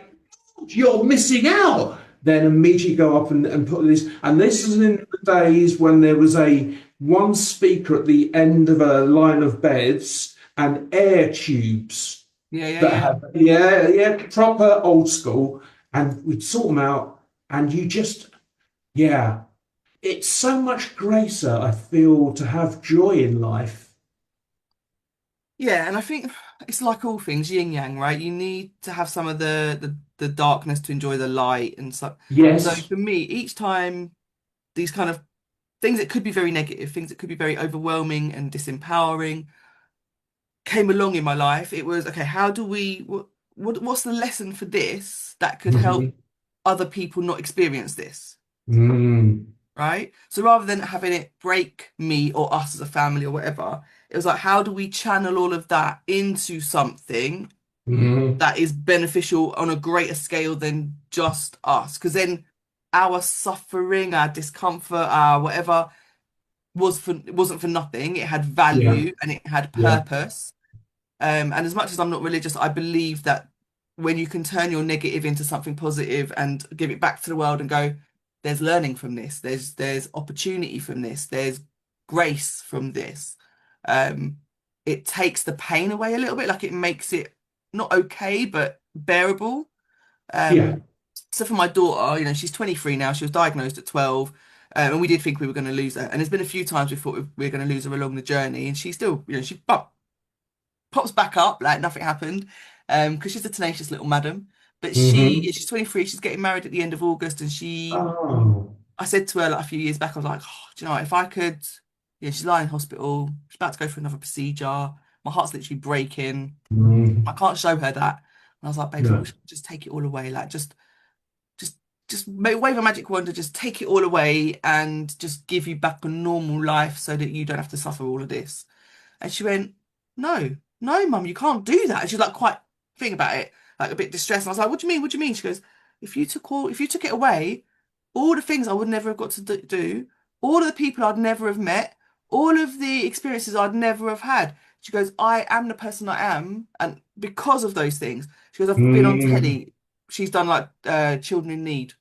God, you're missing out. Then immediately go up and put this. And this is in the days when there was a one speaker at the end of a line of beds and air tubes Yeah, yeah, that yeah. have, yeah, yeah, proper old school. And we'd sort them out. And you just, yeah, it's so much greater, I feel, to have joy in life. Yeah, and I think it's like all things, yin yang, right? You need to have some of the darkness to enjoy the light and so. So Yes. for me, each time these kind of things that could be very negative, things that could be very overwhelming and disempowering came along in my life, it was okay, how do we what's the lesson for this that could help Mhm. other people not experience this, Mm. right? So rather than having it break me or us as a family or whatever, it was like, how do we channel all of that into something Mm. that is beneficial on a greater scale than just us? Because then our suffering, our discomfort, our whatever wasn't for nothing. It had Yeah. value and it had Yeah. purpose. And as much as I'm not religious, I believe that when you can turn your negative into something positive and give it back to the world and go, there's learning from this, there's opportunity from this, there's grace from this. Um, it takes the pain away a little bit, like it makes it not okay, but bearable. Yeah. So for my daughter, she's 23 now. She was diagnosed at 12, and we did think we were going to lose her. And there's been a few times we thought we were going to lose her along the journey, and she still, she pops back up like nothing happened, because she's a tenacious little madam. But Hmm. she's 23. She's getting married at the end of August, and Oh. I said to her like a few years back, I was like, oh, do you know what, if I could, she's lying in hospital, she's about to go for another procedure. My heart's literally breaking. I Mm. can't show her that. And I was like, babes, I No. wish I could just take it all away. Like just wave a magic wand and just take it all away and just give you back a normal life so that you don't have to suffer all of this. And she went, no, no, mum, you can't do that. And she's like quite thinking about it, like a bit distressed. And I was like, what do you mean? What do you mean? She goes, if you took it away, all the things I would never have got to do, all of the people I'd never have met, all of the experiences I'd never have had. She goes, I am the person I am, and because of those things. She goes, I've been on Mm. telly. She's done like Children in Need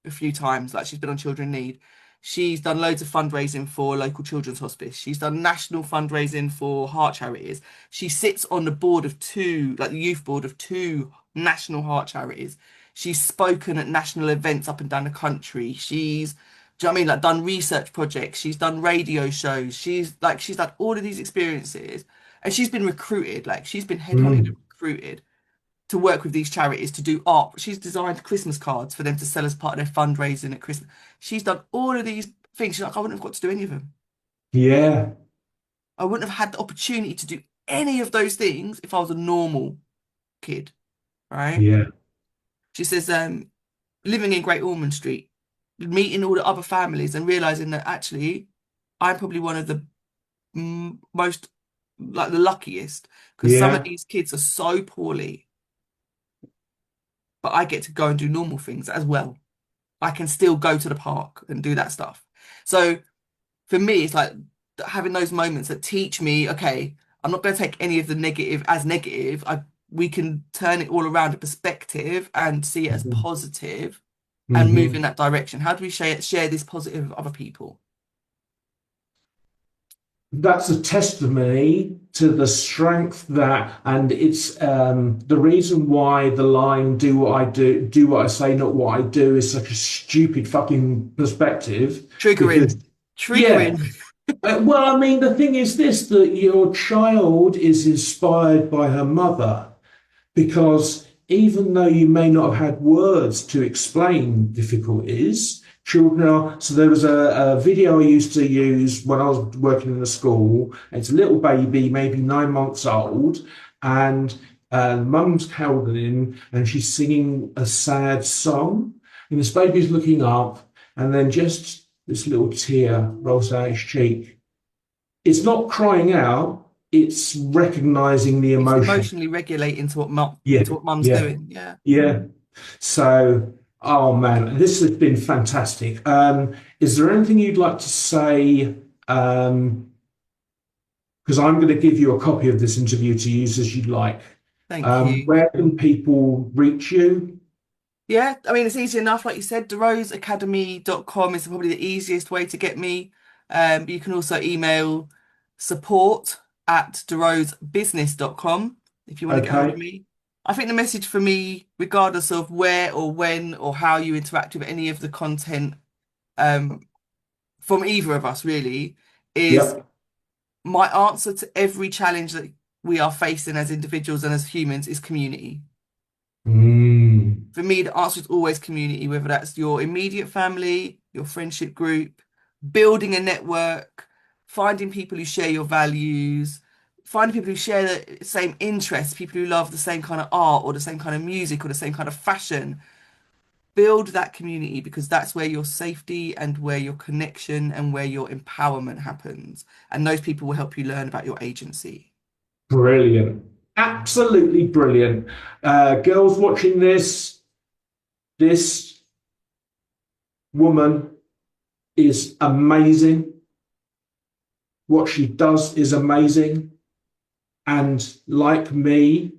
a few times. Like she's been on Children in Need. She's done loads of fundraising for local children's hospice. She's done national fundraising for heart charities. She sits on the board of two, like the youth board of two national heart charities. She's spoken at national events up and down the country. Do you know what I mean? Like done research projects. She's done radio shows. She's had all of these experiences, and she's been recruited. Like she's been headhunted and Mm. recruited to work with these charities to do art. She's designed Christmas cards for them to sell as part of their fundraising at Christmas. She's done all of these things. She's like, I wouldn't have got to do any of them. Yeah. I wouldn't have had the opportunity to do any of those things if I was a normal kid, right? Yeah. She says, living in Great Ormond Street, meeting all the other families and realizing that actually I'm probably one of the most, like the luckiest, because some of Yeah. these kids are so poorly, but I get to go and do normal things as well. I can still go to the park and do that stuff. So for me, it's like having those moments that teach me, okay, I'm not going to take any of the negative as negative. We can turn it all around a perspective and see it as Mhm. positive and move in Mhm. that direction. How do we share this positive with other people? That's a testimony to the strength that, and it's the reason why the line "do what I do what I say, not what I do" is such a stupid fucking perspective. Because Triggering, yeah, triggering. well, I mean, the thing is this: that your child is inspired by her mother, because even though you may not have had words to explain difficulties, children are. So there was a video I used to use when I was working in the school. It's a little baby, maybe 9 months old, and mum's held him and she's singing a sad song. And this baby's looking up, and then just this little tear rolls down his cheek. It's not crying out, it's recognizing the It's emotion. emotionally regulating Yeah, to what mum's yeah, doing. Yeah. yeah. So, oh man, this has been fantastic. Is there anything you'd like to say? Because I'm going to give you a copy of this interview to use as you like. Thank you. Where can people reach you? Yeah, I mean, it's easy enough. Like you said, DeRoseAcademy.com is probably the easiest way to get me. But you can also email support@derosebusiness.com if you want to get hold of Okay. me. I think the message for me, regardless of where or when or how you interact with any of the content um, from either of us, really, is Yep. my answer to every challenge that we are facing as individuals and as humans is community. Mm. For me, the answer is always community, whether that's your immediate family, your friendship group, building a network, finding people who share your values, finding people who share the same interests, people who love the same kind of art or the same kind of music or the same kind of fashion. Build that community because that's where your safety and where your connection and where your empowerment happens. And those people will help you learn about your agency. Brilliant. Absolutely brilliant. Girls watching this woman is amazing. What she does is amazing. And like me,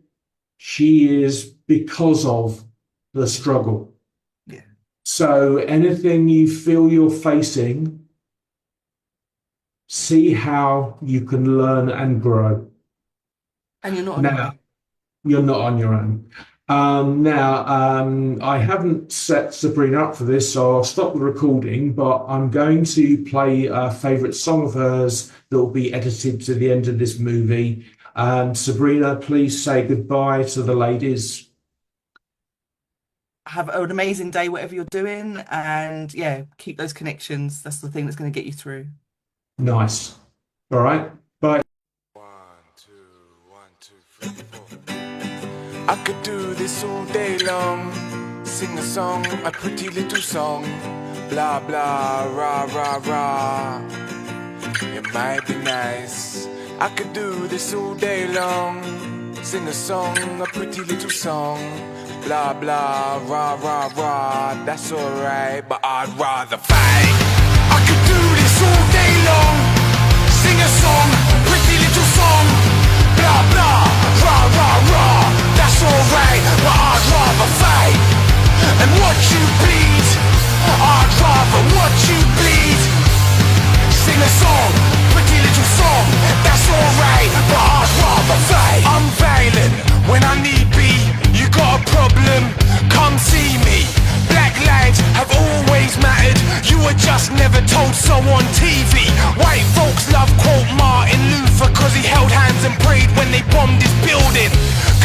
she is because of the struggle. Yeah. So anything you feel you're facing, see how you can learn and grow. And you're not on your Now, own. you're not on your own. I haven't set Sabrina up for this, so I'll stop the recording, but I'm going to play a favourite song of hers that will be edited to the end of this movie. Sabrina, please say goodbye to the ladies. Have an amazing day, whatever you're doing. And yeah, keep those connections. That's the thing that's going to get you through. Nice. All right. Bye. 1, 2, 1, 2, 3, 4. I could do this all day long. Sing a song, a pretty little song. Blah blah, rah rah rah. It might be nice. I could do this all day long. Sing a song, a pretty little song. Blah blah, rah rah rah, that's alright, but I'd rather fight. I could do this all day long, sing a song, pretty little song. Blah blah, rah rah rah, that's alright, but I'd rather fight and watch you bleed. I'd rather watch you bleed. Sing a song, pretty little song, that's alright, but I'd rather fight. I'm violent when I need be. You got a problem, come see me. Black lives have always mattered, you were just never told so on TV. White folks love quote Martin Luther cause he held hands and prayed when they bombed his building.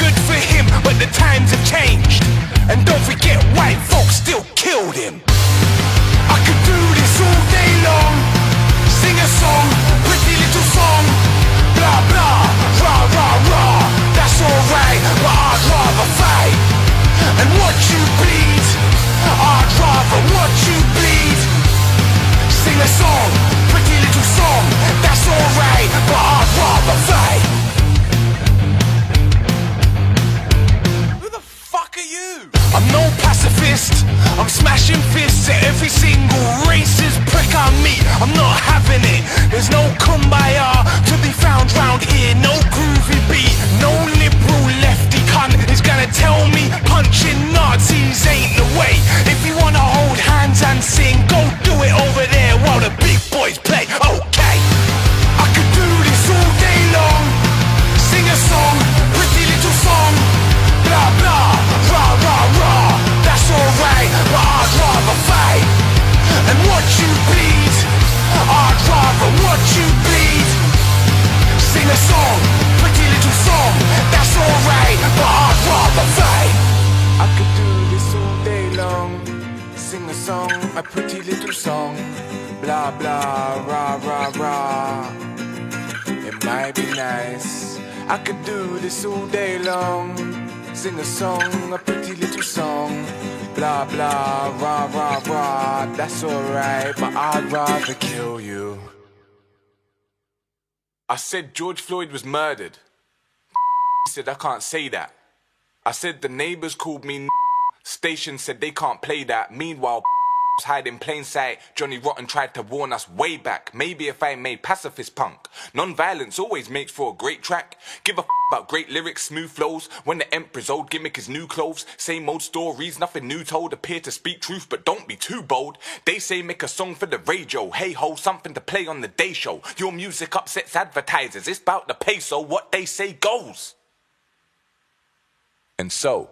Good for him, but the times have changed. And don't forget, white folks still killed him. I could do this all day long, sing a song, pretty little song. Blah blah, rah rah rah, that's alright, but I'd rather fight and watch you bleed. I'd rather watch you bleed. Sing a song, pretty little song, that's alright, but I'd rather fight. Who the fuck are you? I'm no pacifist, I'm smashing fists at every single racist prick I meet. I'm not having it, there's no kumbaya to be found round here. No groovy beat, no liberal lefty cunt is gonna tell me punching Nazis ain't the way. If you wanna hold hands and sing, go do it over there while the big boys play. Okay, I could do this all day long, sing a song, pretty little song. Blah blah, rah rah rah, that's alright, but I'd rather fight and watch you bleed. I'd rather watch you bleed. Sing a song, pretty little song, that's alright, but I'd rather fight. I could do this all day long, sing a song, a pretty little song. Blah blah, rah rah rah, it might be nice. I could do this all day long, sing a song, a pretty little song. Blah blah, rah rah rah, that's alright, but I'd rather kill you. I said George Floyd was murdered. He said I can't say that. I said the neighbors called me. Station said they can't play that. Meanwhile, hide in plain sight. Johnny Rotten tried to warn us way back. Maybe if I made pacifist punk. Non-violence always makes for a great track. Give a about great lyrics, smooth flows. When the emperor's old gimmick is new clothes. Same old stories, nothing new told. Appear to speak truth, but don't be too bold. They say make a song for the radio. Hey ho, something to play on the day show. Your music upsets advertisers. It's about the peso. What they say goes. And so